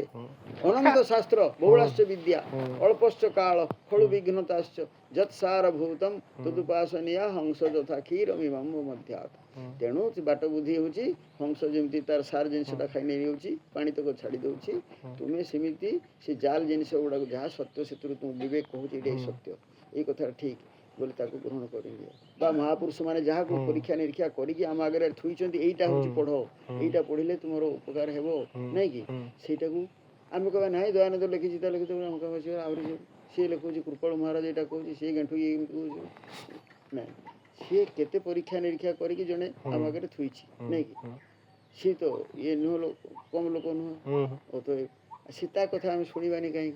अनंत शास्त्र बहुलाश्च विद्या अल्पश्च काल फल विघ्नताश्च जत्सार भूतम तदुपासनीय हंस तथा क्षीरमिमं मध्यात् तेणु बाट बुद्धि होची हंस जेमती तार सार जिनसटा खाइ नै होची पानी तक छाड़ी दउची तुमे सेमिति से जाल जिनस गुडा जहाँ सत्य सेतु तुम विवेक कहूची एटा सत्य ए कथा ठीक बोले ताको ग्रहण करियो बा महापुरुष माने जहाँ को परीक्षा निरीक्षा करिकि आम आगे थुइचंती एटा होची पढ़ो एटा पढ़िले तुमरो उपकार हेबो नै कि सेटा को आमे कहबा नै दयानंद लिखि चिता लिखि हम कहबा से आवरी से लिखुची कृपाल महाराज एटा कहूची से गंठु ये नै से केते परीक्षा निरीक्षा करिकि जने आम आगे थुइची नै कि से तो ये नुह कम लोक नुह ओ तो सीता कथा आम शुणवानी कहीं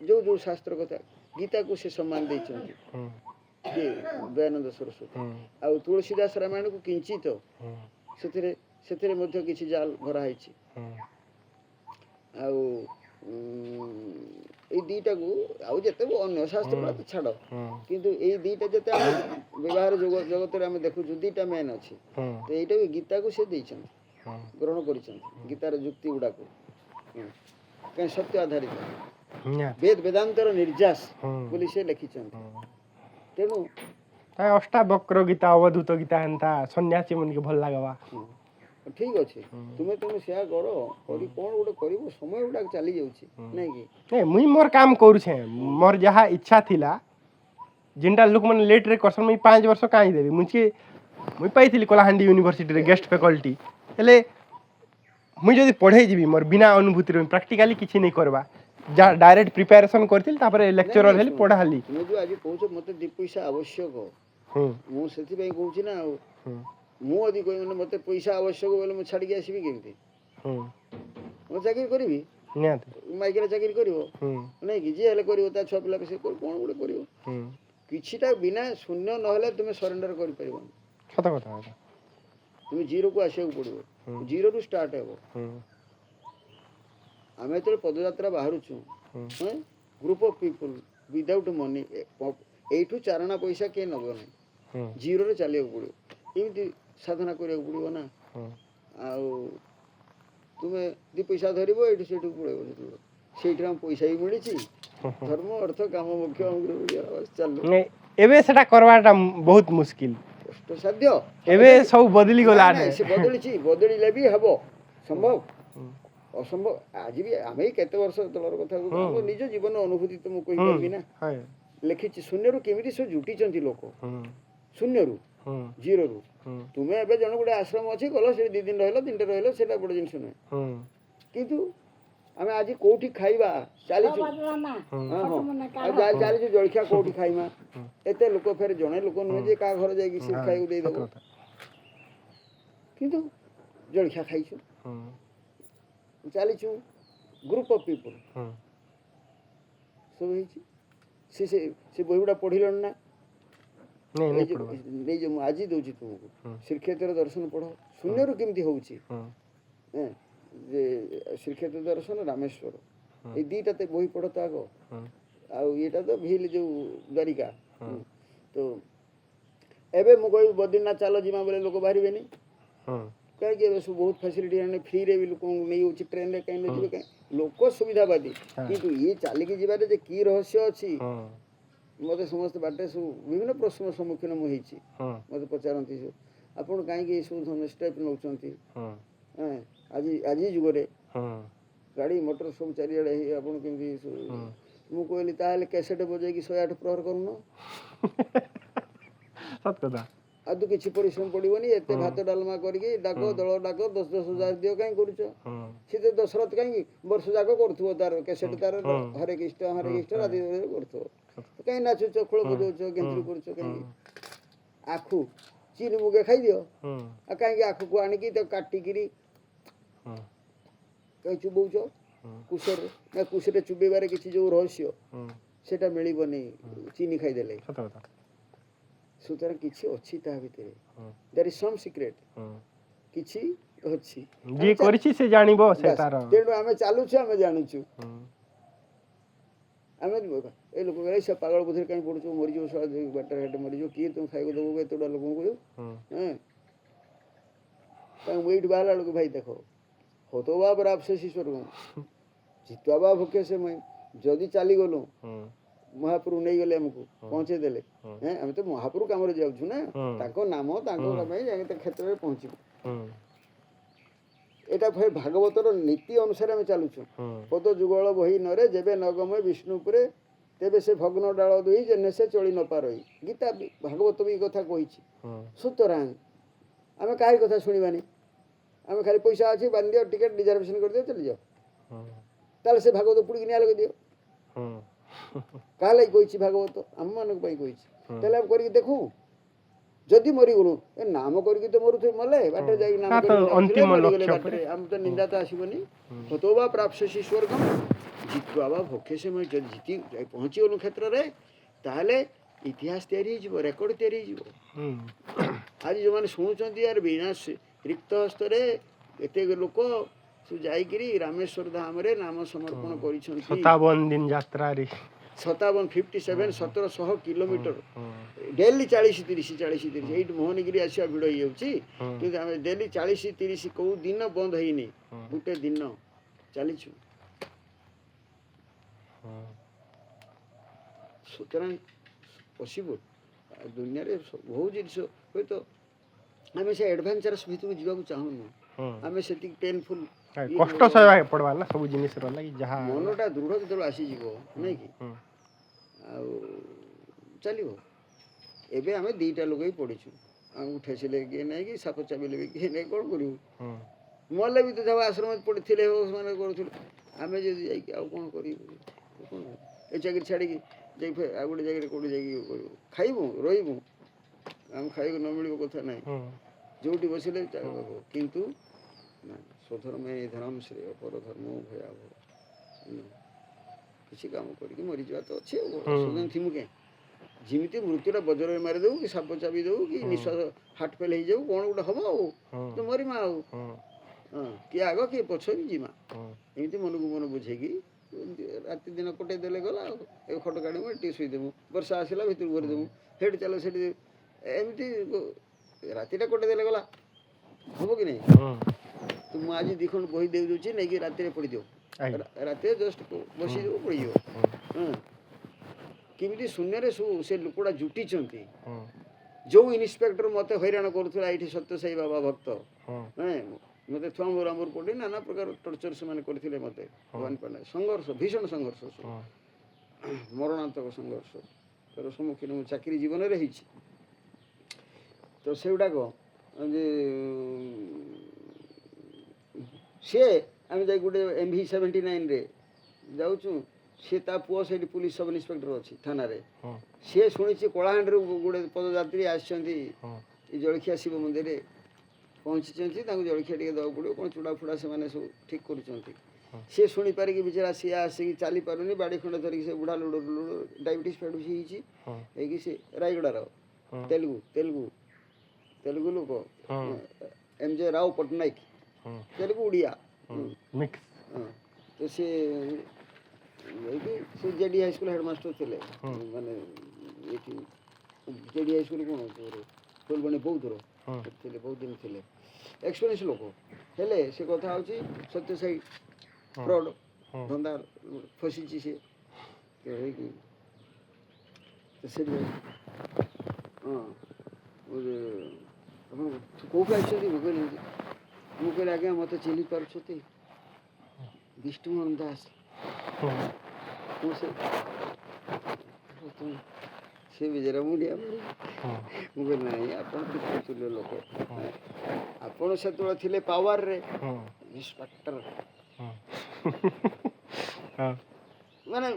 जो जो शास्त्र कथा गीता को से सम्मान देइछन्ति के दयानंद सरस्वती आ तुलसीदास रामायण को किंचित सेथिरे मध्य किछि जाल भरा हैछि आ ए दीटा को आउ जते अन्य शास्त्र तो छाड़ किंतु ए दीटा जते व्यवहार जगत रे हम देखु दीटा मेन अछि तो एटा गीता को से देइछन्ति ग्रहण करिछन्ति गीतार युक्ति गुडा को कहीं सत्य आधारित वेद वेदांतर निर्यास बोली से लिखिछन्ति तेणु अष्टावक्र गीता अवधूत गीता हेन्ता सन्यासी मन के भल लागबा ठीक अछि तुमे सेया करो करी कोन गुडे करिवो समय गुडा चली जाउछि नै कि नै मुई मोर काम करू छे मोर जहा इच्छा थिला जिनटा लोक मन लेट रे करसन मुई 5 वर्ष काई देबी मुई पाइथिली कलाहांडी यूनिवर्सिटी रे गेस्ट फैकल्टी हेले मुई जदी पढाई जीबी मोर बिना अनुभूति रे प्रैक्टिकली किछि नै करबा जा डायरेक्ट प्रिपरेशन करथिल तापरे लेक्चरर हेली पढाली तुमे जो आज कहउछ मते 2 पैसा आवश्यक मु सेति पई कहउछि ना मु यदि कोइ मने मते पैसा आवश्यक बोले मु छाडी के आसीबी केमती मु चाकरी करबी नियात माइकरे चाकरी करबो नै कि जे हेले करबो ता छ पिला के से कोन गुडे करबो किछिटा बिना शून्य न हेले तुमे सरेंडर करि परिबो सत कथा तुमे जीरो को आसीबो पड़िबो जीरो रु स्टार्ट हेबो आमे तो पदयात्रा बाहर छु group of people without money एठू चारणा पैसा के नबो नै जीरो रे चलियो पड़िबो एमती साधना करियो पड़िबो ना आ तुमे 2 पैसा धरिबो एठू सेठू पड़िबो सेठी हम पैसा ही मिली छी धर्म अर्थ काम मुख्य चल नै एबे सेटा करवाटा बहुत मुश्किल कष्ट साध्य एबे सब बदली गला से बदली छी बदली ले भी हबो ସମ୍ଭବ ଅସମ୍ଭବ ଆଜି ବି ଆମେ କେତେ ବର୍ଷ ତଳର କଥା କହୁଛୁ ନିଜ ଜୀବନ ଅନୁଭୂତି ତ ମୁଁ କହିପାରିବି ନା ଲେଖିଛି ଶୂନ୍ୟରୁ କେମିତି ସବୁ ଜୁଟିଛନ୍ତି ଲୋକ ଶୂନ୍ୟରୁ ଜିରୋରୁ ତୁମେ ଏବେ ଜଣେ ଗୋଟେ ଆଶ୍ରମ ଅଛି ଗଲ ସେଠି 2 ଦିନ ରହିଲ 3 ରହିଲ ସେଇଟା ବଡ଼ ଜିନିଷ ନୁହେଁ କିନ୍ତୁ ଆମେ ଆଜି କୋଉଠି ଖାଇବା ଚାଲିଛୁ ଚାଲିଛୁ ଜଳଖିଆ କୋଉଠି ଖାଇବା ଏତେ ଲୋକ ଫେରେ ଜଣେ ଲୋକ ନୁହେଁ ଯେ କାହା ଘରେ ଯାଇକି ସେ ଖାଇବାକୁ ଦେଇଦେବ କିନ୍ତୁ ଜଳଖିଆ ଖାଇଛୁ ଚାଲିଛୁ ଗ୍ରୁପ ଅଫ୍ ପିପୁଲ ସବୁ ହେଇଛି ସେ ବହି ଗୁଡ଼ା ପଢ଼ିଲଣି ନା ନେଇଯାଉ ମୁଁ ଆଜି ଦେଉଛି ତୁମକୁ ଶ୍ରୀକ୍ଷେତ୍ର ଦର୍ଶନ ପଢ଼ ଶୂନ୍ୟରୁ କେମିତି ହେଉଛି ଯେ ଶ୍ରୀକ୍ଷେତ୍ର ଦର୍ଶନ ରାମେଶ୍ୱର ଏଇ ଦୁଇଟା ତ ବହି ପଢ଼ ତ ଆଗ ଆଉ ଏଇଟା ତ ଭିଲ୍ ଯେଉଁ ଦ୍ୱାରିକା ତ ଏବେ ମୁଁ କହିବି ବଦ୍ରିନାଥ ଚାଲ ଯିମା ବୋଲେ ଲୋକ ବାହାରିବେନି କାହିଁକି ଏବେ ସବୁ ବହୁତ ଫ୍ୟାସିଲିଟି ଆଣି ଫ୍ରିରେ ବି ଲୋକଙ୍କୁ ନେଇଯାଉଛି ଟ୍ରେନରେ କାହିଁ ନ ଯିବେ କାହିଁ ଲୋକ ସୁବିଧାବାଦୀ କିନ୍ତୁ ଇଏ ଚାଲିକି ଯିବାରେ ଯେ କି ରହସ୍ୟ ଅଛି ମୋତେ ସମସ୍ତେ ବାଟରେ ସବୁ ବିଭିନ୍ନ ପ୍ରଶ୍ନର ସମ୍ମୁଖୀନ ମୁଁ ହେଇଛି ମୋତେ ପଚାରନ୍ତି ସବୁ ଆପଣ କାହିଁକି ଏସବୁ ଷ୍ଟେପ୍ ନେଉଛନ୍ତି ଆଜି ଯୁଗରେ ଗାଡ଼ି ମଟର ସବୁ ଚାରିଆଡ଼େ ହେଇ ଆପଣ କେମିତି ମୁଁ କହିଲି ତାହେଲେ କ୍ୟାସେଟ୍ ବଜେଇକି 108 ପ୍ରହର କରୁନ ଆଉ ତ କିଛି ପରିଶ୍ରମ ପଡ଼ିବନି ଏତେ ଭାତ ଡାଲମା କରିକି ଡାକ ଦଳ ଡାକ 10-10 ହଜାର ଦିଅ କାହିଁ କରୁଛ ସେ ତ ଦଶରଥ କାହିଁକି ବର୍ଷ ଯାକ କରୁଥିବ ତାର କ୍ୟାସେଟ୍ ତାର ହରେ କୃଷ୍ଣ ରାତି କରୁଥିବ କାହିଁ ନାଚୁଛ ଖୋଳ ବଜଉଛ ଗେନ୍ତୁଳି କରୁଛ କାହିଁକି ଆଖୁ ଚିନି ମୁଗେ ଖାଇଦିଅ ଆଉ କାହିଁକି ଆଖୁକୁ ଆଣିକି ତାକୁ କାଟିକିରି କାହିଁ ଚୁବଉଛ କୁଶରେ ନା କୁଶରେ ଚୁବେଇବାରେ କିଛି ଯେଉଁ ରହସ୍ୟ ସେଟା ମିଳିବନି ଚିନି ଖାଇଦେଲେ ସୁତରାଂ କିଛି ଅଛି ତା ଭିତରେ ଦେୟାର ଇଜ ସମ୍ ସିକ୍ରେଟ କିଛି ଅଛି ଯିଏ କରିଛି ସେ ଜାଣିବ ସେ ତାର ତେଣୁ ଆମେ ଚାଲୁଛୁ ଆମେ ଜାଣୁଛୁ ଆମେ ଏ ଲୋକ କହିଲେ ସେ ପାଗଳ ବୁଦ୍ଧିରେ କାହିଁ ପଡ଼ୁଛୁ ମରିଯିବ ବାଟରେ ଘାଟ ମରିଯିବ କିଏ ତୁମେ ଖାଇବାକୁ ଦେବୁ ଏତେଗୁଡ଼ା ଲୋକଙ୍କୁ ତାଙ୍କୁ ଏଇଠି ବାହାରିଲା ବେଳକୁ ଭାଇ ଦେଖ ହতো ବା ରାପସେସି ସ୍ୱର୍ଗ ଜିତ୍ବା ବା ଭୋକେ ସେ ଯଦି ଚାଲିଗଲୁ ମହାପ୍ରଭୁ ନେଇଗଲେ ଆମକୁ ପହଞ୍ଚେଇ ଦେଲେ ଆମେ ତ ମହାପ୍ରଭୁ କାମରେ ଯାଉଛୁ ନା ତାଙ୍କ ନାମ ତାଙ୍କ ପାଇଁ ଯାଇକି ତା କ୍ଷେତ୍ରରେ ପହଞ୍ଚିବୁ ଏଇଟା ଭାଗବତର ନୀତି ଅନୁସାରେ ଆମେ ଚାଲୁଛୁ ପଦ ଯୁଗଳ ବହି ନରେ ଯେବେ ନଗମେ ବିଷ୍ଣୁ ଉପରେ ତେବେ ସେ ଭଗ୍ନ ଡାଳ ଦୁଇ ଯେନେ ସେ ଚଳି ନ ପାରଇ ଗୀତା ଭାଗବତ ବି କଥା କହିଛି ସୁତରାଂ ଆମେ କାହାରି କଥା ଶୁଣିବାନି ଆମେ ଖାଲି ପଇସା ଅଛି ବାନ୍ଧିଦିଅ ଟିକେଟ୍ ରିଜର୍ଭେସନ୍ କରିଦିଅ ଚାଲିଯାଅ ତାହେଲେ ସେ ଭାଗବତ ପୁଡ଼ିକି ନିଆଁ ଲଗେଇଦିଅ କାହା ଲାଗି କହିଛି ଭାଗବତ ଆମମାନଙ୍କ ପାଇଁ କହିଛି ତାହେଲେ ଆମେ କରିକି ଦେଖୁ ଯଦି ମରିଗଲୁ ଏ ନାମ କରିକି ତ ମରୁଥିବେ ମଲେ ବାଟରେ ଯାଇକି ନାମ କରିକି ମରିଗଲେ ବାଟରେ ଆମ ତ ନିନ୍ଦା ତ ଆସିବନି ହतो ବା ପ୍ରାପ୍ସ୍ୟସି ସ୍ୱର୍ଗମ୍ ଜିତ୍ବା ବା ଭୋକେ ସେ ଯଦି ଜିତି ପହଞ୍ଚିଗଲୁ କ୍ଷେତ୍ରରେ ତାହେଲେ ଇତିହାସ ତିଆରି ହେଇଯିବ ରେକର୍ଡ ତିଆରି ହେଇଯିବ ଆଜି ଯେଉଁମାନେ ଶୁଣୁଛନ୍ତି ୟାର ବିନା ରିକ୍ତ ହସ୍ତରେ ଏତେ ଲୋକ ଯାଇକିରି ରାମେଶ୍ୱର ଧାମରେ ନାମ ସମର୍ପଣ କରିଛନ୍ତି 57 ଦିନ ଯାତ୍ରାରେ 1700 କିଲୋମିଟର ଡେଲି 40-30 ଏଇଠି ମୋହନଗିରି ଆସିବା ଭିଡ଼ ହେଇଯାଉଛି କିନ୍ତୁ ଆମେ ଡେଲି 40-30 କେଉଁ ଦିନ ବନ୍ଦ ହେଇନି ଗୋଟେ ଦିନ ଚାଲିଛୁ ସୁତରାଂ ପସିବୁଲ ଦୁନିଆରେ ବହୁତ ଜିନିଷ ହୁଏତ ଆମେ ସେ ଆଡଭେଞ୍ଚରସ୍ ଭିତରକୁ ଯିବାକୁ ଚାହୁଁନୁ ଆମେ ସେତିକି ପେନଫୁଲ କଷ୍ଟ ସହିବାକୁ ପଡବା ନା ସବୁ ଜିନିଷର ଲାଗି ଯାହା ମନଟା ଦୃଢ଼ ଯେତେବେଳେ ଆସିଯିବ ନାଇଁ କି ଆଉ ଚାଲିବ ଏବେ ଆମେ 2ଟା ଲୋକ ହିଁ ପଡ଼ିଛୁ ଆମକୁ ଠେସିଲେ କିଏ ନାହିଁ କି ସାପ ଚାବିଲେ ବି କିଏ ନାହିଁ କ'ଣ କରିବୁ ମଲେ ବି ତ ଯାହା ଆଶ୍ରମରେ ପଡ଼ିଥିଲେ ସେମାନେ କରୁଥିଲେ ଆମେ ଯଦି ଯାଇକି ଆଉ କ'ଣ କରିବୁ କ'ଣ ଏ ଚାକିରି ଛାଡ଼ିକି ଯାଇ ଆଉ ଗୋଟେ ଜାଗାରେ କେଉଁଠି ଯାଇକି କରିବୁ ଖାଇବୁ ରହିବୁ ଆମେ ଖାଇବାକୁ ନ ମିଳିବ କଥା ନାହିଁ ଯେଉଁଠି ବସିଲେ କିନ୍ତୁ ସ୍ୱଧର୍ମେ ଧର୍ମ ଶ୍ରେୟ ପର ଧର୍ମ ଭୟାଭ କିଛି କାମ କରିକି ମରିଯିବା ତ ଅଛି ଆଉ ଥିମୁ କେଁ ଯେମିତି ମୃତ୍ୟୁଟା ବଜ୍ରରେ ମାରିଦେବୁ କି ସାପ ଚାବି ଦେବୁ କି ନିଶ୍ୱାସ ହାର୍ଟ ଫେଲ୍ ହେଇଯାଉ କ'ଣ ଗୋଟେ ହେବ ଆଉ ତ ମରିମା ଆଉ କିଏ ଆଗ କିଏ ପଛ ବି ଯିମା ଏମିତି ମନକୁ ମନ ବୁଝେଇକି ରାତି ଦିନ କଟେଇ ଦେଲେ ଗଲା ଆଉ ଏ ଖଟ କାଢ଼ିବୁ ଟିକେ ଶୋଇଦେବୁ ବର୍ଷା ଆସିଲା ଭିତରକୁ ଭରିଦେବୁ ସେଠି ଚାଲ ସେଠି ଏମିତି ରାତିଟା କଟେଇ ଦେଲେ ଗଲା ହେବ କି ନାହିଁ ତ ମୁଁ ଆଜି 2 ଖଣ୍ଡ ବହି ଦେଇ ଦେଉଛି ନେଇକି ରାତିରେ ପଢ଼ିଦିଅ ରାତିରେ ଜଷ୍ଟ ବସିଯିବ ପଡ଼ିଯିବ କେମିତି ଶୂନ୍ୟରେ ସେ ଲୋକଟା ଜୁଟିଛନ୍ତି ଯେଉଁ ଇନ୍ସପେକ୍ଟର ମୋତେ ହଇରାଣ କରୁଥିଲା ଏଇଠି ସତ୍ୟସାଇ ବାବା ଭକ୍ତ ମୋତେ ଛୁଆମୁର ଆମୁର ପଡ଼ି ନାନା ପ୍ରକାର ଟର୍ଚର ସେମାନେ କରିଥିଲେ ମୋତେ ଭବାନୀ ପାଣ୍ଡା ସଂଘର୍ଷ ଭୀଷଣ ସଂଘର୍ଷ ମରଣାନ୍ତକ ସଂଘର୍ଷର ସମ୍ମୁଖୀନ ମୁଁ ଚାକିରି ଜୀବନରେ ହେଇଛି। ତ ସେଗୁଡ଼ାକ ଯେ ସିଏ ଆମେ ଯାଇ ଗୋଟେ MV79ରେ ଯାଉଛୁ, ସିଏ ତା ପୁଅ ସେଇଠି ପୁଲିସ ସବ୍ ଇନ୍ସପେକ୍ଟର ଅଛି ଥାନାରେ। ସିଏ ଶୁଣିଛି କଳାହାଣ୍ଡିରୁ ଗୋଟେ ପଦଯାତ୍ରୀ ଆସିଛନ୍ତି ଏ ଜଳଖିଆ ଶିବ ମନ୍ଦିରରେ ପହଞ୍ଚିଛନ୍ତି, ତାଙ୍କୁ ଜଳଖିଆ ଟିକେ ଦେବାକୁ ପଡ଼ିବ, କ'ଣ ଚୁଡ଼ା ଫୁଡ଼ା ସେମାନେ ସବୁ ଠିକ୍ କରୁଛନ୍ତି। ସିଏ ଶୁଣିପାରିକି ବିଚାରା ସିଏ ଆସିକି ଚାଲିପାରୁନି, ବାଡ଼ି ଖଣ୍ଡେ ଧରିକି ସେ ବୁଢ଼ା ଲୁଡ଼ୁ ଲୁଡ଼ୁ ଡାଇବେଟିସ୍ ଫାଇବେଟିସ୍ ହେଇଛି ହେଇକି ସେ ରାୟଗଡ଼ାର ତେଲୁଗୁ ଲୋକ MJ ରାଓ ପଟ୍ଟନାୟକ ତେଲୁଗୁ ଓଡ଼ିଆ ମିକ୍ସ। ତ ସେ JD ହାଇସ୍କୁଲ ହେଡ଼ମାଷ୍ଟର ଥିଲେ, ମାନେ ଏଠି JD ହାଇସ୍କୁଲ କ'ଣ ଫୁଲବାଣୀ ବୌଦ୍ଧର ଥିଲେ, ବହୁତ ଦିନ ଥିଲେ, ଏକ୍ସପିରିଏନ୍ସ ଲୋକ ହେଲେ। ସେ କଥା ହେଉଛି ସତ୍ୟ ସାଇ ଫ୍ରଡ୍ ଧନ୍ଦା ଫସିଛି ସେ ହେଇକି ସେଥିପାଇଁ ଆପଣ କେଉଁଠୁ ଆସିଛନ୍ତି? ମୁଁ କହିଲି ଆଜ୍ଞା ମୋତେ ଚିହ୍ନି ପାରୁଛନ୍ତି, ବିଷ୍ଣୁମୋହନ ଦାସ। ସେ ବିଜେରା ମୁଣ୍ଡିଆ ମୁଁ କହିଲି ନାହିଁ ଆପଣ ତୁଲ୍ୟ ଲୋକ, ଆପଣ ସେତେବେଳେ ଥିଲେ ପାୱାରରେ ଇନ୍ସପେକ୍ଟର, ମାନେ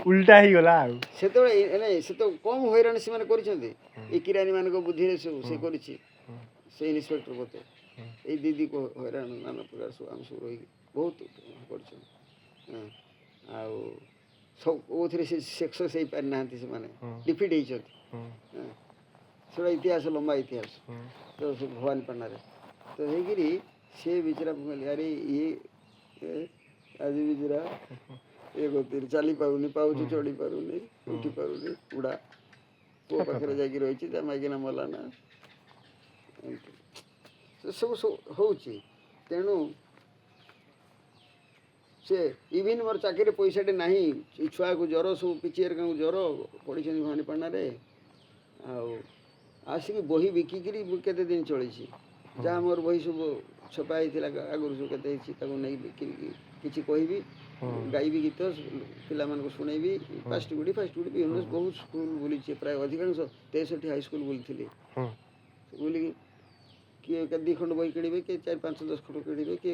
ଉଲ୍ଟା ହେଇଗଲା ଆଉ। ସେତେବେଳେ ନାଇଁ ସେତେବେଳେ କମ୍ ହଇରାଣ ସେମାନେ କରିଛନ୍ତି, ଏ କିରାନୀ ମାନଙ୍କ ବୁଦ୍ଧିରେ ସବୁ ସେ କରିଛି ସେ ଇନ୍ସପେକ୍ଟର ମୋତେ ଏଇ ଦିଦିକୁ ହଇରାଣ ନାନା ପ୍ରକାର ସବୁ ଆମେ ସବୁ ରହିକି ବହୁତ କରିଛନ୍ତି। ଆଉ ସବୁ କେଉଁଥିରେ ସେ ସକ୍ସେସ୍ ହେଇପାରିନାହାନ୍ତି, ସେମାନେ ଡିଫିଟ୍ ହେଇଛନ୍ତି। ସେଟା ଇତିହାସ ଲମ୍ବା ଇତିହାସ ତ ସେ ଭବାନୀ ପାଣ୍ଡାରେ ତ ହେଇକିରି ସେ ବିଚରା କହିଲେ ଆରେ ଇଏ ଆଜି ବିଚରା ଏ ଗତିରେ ଚାଲିପାରୁନି, ପାଉଛୁ ଚଢ଼ି ପାରୁନି, ଉଠି ପାରୁନି, ବୁଢ଼ା ପୁଅ ପାଖରେ ଯାଇକି ରହିଛି, ତା ମାଇକିନା ମଲା ନା, ଏମିତି ସେସବୁ ହେଉଛି। ତେଣୁ ସେ ଇଭିନ୍ ମୋର ଚାକିରି ପଇସାଟେ ନାହିଁ, ଛୁଆକୁ ଜ୍ୱର ସବୁ ପିଚି ଏରକାଙ୍କୁ ଜ୍ୱର ପଡ଼ିଛନ୍ତି ଭବାନୀ ପାଣ୍ଡାରେ, ଆଉ ଆସିକି ବହି ବିକିକିରି ମୁଁ କେତେ ଦିନ ଚଳିଛି। ଯାହା ମୋର ବହି ସବୁ ଛପା ହେଇଥିଲା ଆଗରୁ ସବୁ କେତେ ହେଇଛି ତାକୁ ନେଇ ବିକିକି କିଛି କହିବି, ଗାଇବି ଗୀତ, ପିଲାମାନଙ୍କୁ ଶୁଣେଇବି, ଫାଷ୍ଟଗୁଡ଼ି ବିଭିନ୍ନ ବହୁତ ସ୍କୁଲ ବୁଲିଛି, ପ୍ରାୟ ଅଧିକାଂଶ 63 ହାଇସ୍କୁଲ ବୁଲିଥିଲି। ବୁଲିକି କିଏ 2 ଖଣ୍ଡ ବହି କିଣିବେ, କିଏ 4-5-10 ଖଣ୍ଡ କିଣିବେ, କିଏ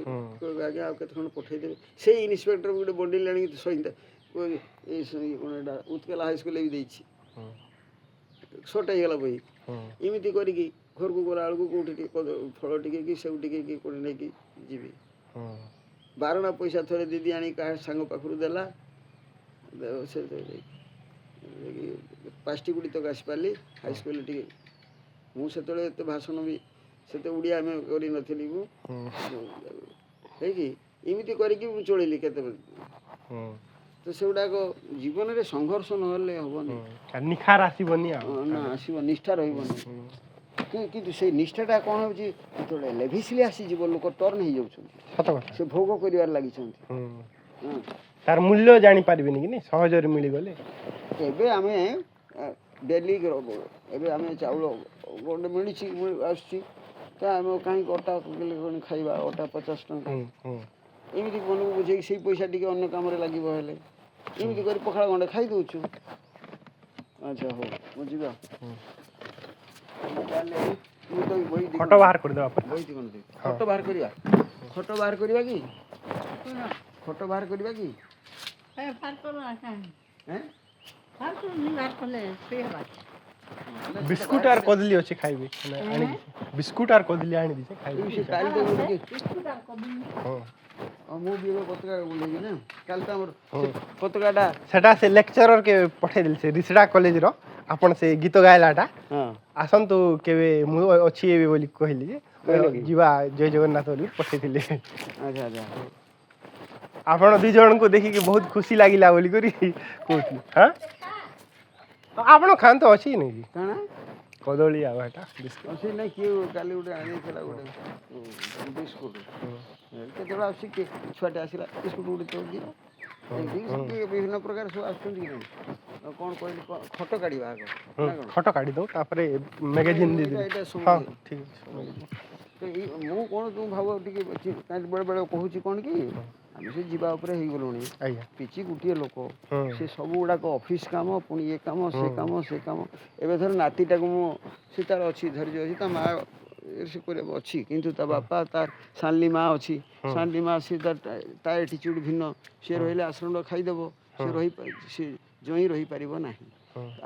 ଆଜ୍ଞା ଆଉ କେତେ ଖଣ୍ଡ ପଠେଇଦେବେ। ସେଇ ଇନ୍ସପେକ୍ଟର ଗୋଟେ ବଣ୍ଡିଲ ଆଣିକି ସହିତ ଏଇ କ'ଣ ଏଇଟା ଉତ୍କଳ ହାଇସ୍କୁଲରେ ବି ଦେଇଛି, ସର୍ଟ ହେଇଗଲା ବହି। ଏମିତି କରିକି ଘରକୁ ଗଲା ବେଳକୁ କେଉଁଠି ଟିକେ ଫଳ ଟିକେ କି ସେଉ ଟିକେ କି କୋଉଠି ନେଇକି ଯିବି। ବାରଣା ପଇସା ଥରେ ଦିଦି ଆଣି କାହା ସାଙ୍ଗ ପାଖରୁ ଦେଲା, ସେ 5ଟି ଗୁଡ଼ି ତକ ଆସିପାରିଲି ହାଇସ୍କୁଲରେ ଟିକେ। ମୁଁ ସେତେବେଳେ ଏତେ ଭାଷଣ ବି ସେତେ ଓଡ଼ିଆ ଆମେ କରିନଥିଲି, ମୁଁ ହେଇକି ଏମିତି କରିକି ମୁଁ ଚଳିଲି କେତେ। ତ ସେଗୁଡ଼ାକ ଜୀବନରେ ସଂଘର୍ଷ ନହେଲେ ହେବନି, ନିଖାର ଆସିବନି ଆଉ ନା ଆସିବ, ନିଷ୍ଠା ରହିବନି। କିନ୍ତୁ ସେଇ ନିଷ୍ଠାଟା କ'ଣ ହେଉଛି, ଯେତେବେଳେ ଲେଭିସିଲି ଆସିଯିବ ଲୋକ ଟର୍ନ ହେଇଯାଉଛନ୍ତି, ସତ କଥା, ସେ ଭୋଗ କରିବାରେ ଲାଗିଛନ୍ତି। ତାର ମୂଲ୍ୟ ଜାଣିପାରିବେନି କି ସହଜରେ ମିଳିଗଲେ। ଏବେ ଆମେ ଡେଲି ଏବେ ଆମେ ଚାଉଳ ଗୋଟେ ମିଳିଛି ଆସୁଛି, ତ ଆମେ କାହିଁକି ଅଟା ଖାଇବା, ଅଟା 50 ଟଙ୍କା, ଏମିତି ମନକୁ ବୁଝେଇକି ସେଇ ପଇସା ଟିକେ ଅନ୍ୟ କାମରେ ଲାଗିବ, ହେଲେ ଏମିତି କରି ପଖାଳ ଗଣ୍ଡେ ଖାଇ ଦେଉଛୁ। ଆଚ୍ଛା ହଉ ମୁଁ ଯିବା, ଫଟୋ ବାହାର କରିଦେବା, ଫଟୋ ବାହାର କରିବା, ଫଟୋ ବାହାର କରିବା କି, ଫଟୋ ବାହାର କରିବା କି, ବିସ୍କୁଟ আর কদলি ଅଛି ଖାଇବେ, ଆଣିକି ବିସ୍କୁଟ আর କଦଲି ଆଣି ଦେଇছে ଖାଇବେ। ମୁଁ ବି ଏବେ ପତାକା ବୁଲେଇବି ନା, କାଲି ତ ଆମର ପତାକାଟା ସେଟା ସେ ଲେକ୍ଚରର କେ ପଠେଇଦେଲି, ସେ ରିସଡ଼ା କଲେଜର ଆପଣ ସେ ଗୀତ ଗାଇଲାଟା ଆସନ୍ତୁ କେବେ, ମୁଁ ଅଛି ଏବେ ବୋଲି କହିଲି ଯେ ଯିବା ଜୟ ଜଗନ୍ନାଥ ବୋଲି ପଠେଇଥିଲି। ଆଚ୍ଛା ଆଚ୍ଛା, ଆପଣ 2 ଜଣଙ୍କୁ ଦେଖିକି ବହୁତ ଖୁସି ଲାଗିଲା ବୋଲି କରି କହୁଥିଲି। ହଁ ଆପଣ ଖାଆନ୍ତୁ, ଅଛି ନାଇଁ କାଣା କଦଳୀ ଆଉ ଏଟା ଅଛି ନାଇଁ, କିଏ କାଲି ଗୋଟେ ଆଣିଥିଲା ଗୋଟେ ବିସ୍କୁଟ, କେତେବେଳେ ଆସୁଛି କିଏ ଛୁଆଟେ ଆସିଲା ବିସ୍କୁଟ ଗୋଟେ ତ ଦିଅ, ବିଭିନ୍ନ ପ୍ରକାର ସବୁ ଆସୁଛନ୍ତି କି ନାହିଁ। ଆଉ କ'ଣ କହିଲି, ଫଟୋ କାଢ଼ିବା ଆଗ, ଫଟୋ କାଢ଼ି ଦେଉ, ତାପରେ ମ୍ୟାଗାଜିନ୍ ଦେଇଦେବି। ହଁ ଠିକ୍ ଅଛି। ମୁଁ କ'ଣ ତୁ ଭାବ ଟିକେ ବେଳେ ବେଳେ କହୁଛି କ'ଣ କି ଆମେ ସେ ଯିବା ଉପରେ ହେଇଗଲୁଣି ଆଜ୍ଞା କିଛି ଗୋଟିଏ ଲୋକ ହୁଁ ସେ ସବୁ ଗୁଡ଼ାକ ଅଫିସ୍ କାମ ପୁଣି ଏ କାମ ସେ କାମ ସେ କାମ ଏବେ ଧର ନାତିଟାକୁ ମୁଁ ସେ ତାର ଅଛି ଧୈର୍ଯ୍ୟ ଅଛି ତା ମାଆ ସେ କରିବାକୁ ଅଛି କିନ୍ତୁ ତା ବାପା ତାର ସାନ୍ଲି ମା ଅଛି ସାନ୍ଲି ମା ସେ ତା ଏଟିଚ୍ୟୁଡ଼ ଭିନ୍ନ ସେ ରହିଲେ ଆଶ୍ରମଟା ଖାଇଦେବ ସେ ଜଇଁ ରହିପାରିବ ନାହିଁ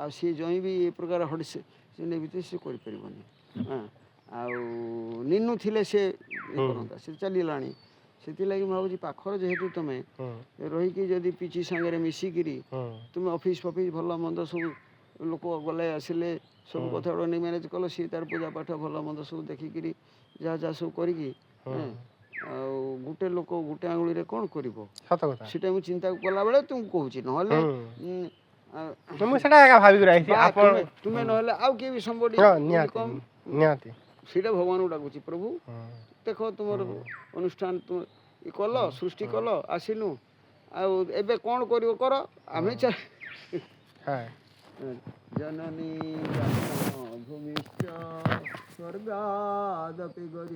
ଆଉ ସେ ଜଇଁ ବି ଏ ପ୍ରକାର ହଡ଼ିସେ ସେ ଭିତରେ ସେ କରିପାରିବନି ହଁ ଆଉ ନିନୁ ଥିଲେ ସେ କରନ୍ତା ସେ ଚାଲିଲାଣି ସେଥିଲାଗି ମୁଁ ଭାବୁଛି ପାଖରେ ଯେହେତୁ ତୁମେ ରହିକି ଯଦି ପିଚି ସାଙ୍ଗରେ ମିଶିକିରି ତୁମେ ଅଫିସ୍ ଫଫିସ୍ ଭଲ ମନ୍ଦ ସବୁ ଲୋକ ଗଲେ ଆସିଲେ ସବୁ କଥା ଗୁଡ଼ା ନେଇ ମ୍ୟାନେଜ୍ କଲ ସିଏ ତାର ପୂଜା ପାଠ ଭଲ ମନ୍ଦ ସବୁ ଦେଖିକିରି ଯାହା ଯାହା ସବୁ କରିକି ଆଉ ଗୋଟେ ଲୋକ ଗୋଟେ ଆଙ୍ଗୁଳିରେ କ'ଣ କରିବ ସତ କଥା ସେଟା ମୁଁ ଚିନ୍ତା କଲାବେଳେ ତୁମକୁ କହୁଛି ନହେଲେ ମୁଁ ସେଟା ଏକା ଭାବିକି ରହିଛି ଆପଣ ତୁମେ ନହେଲେ ଆଉ କିଏ ବି ସମ୍ବଡି ନିହାତି ସେଇଟା ଭଗବାନଙ୍କୁ ଡାକୁଛି ପ୍ରଭୁ ଦେଖ ତୁମର ଅନୁଷ୍ଠାନ ତୁମେ କଲ ସୃଷ୍ଟି କଲ ଆସିଲୁ ଆଉ ଏବେ କ'ଣ କରିବ କର ଆମେ ଜନନୀ ଭୂମିଶ୍ଚ ସ୍ୱର୍ଗାଦପି ଗରି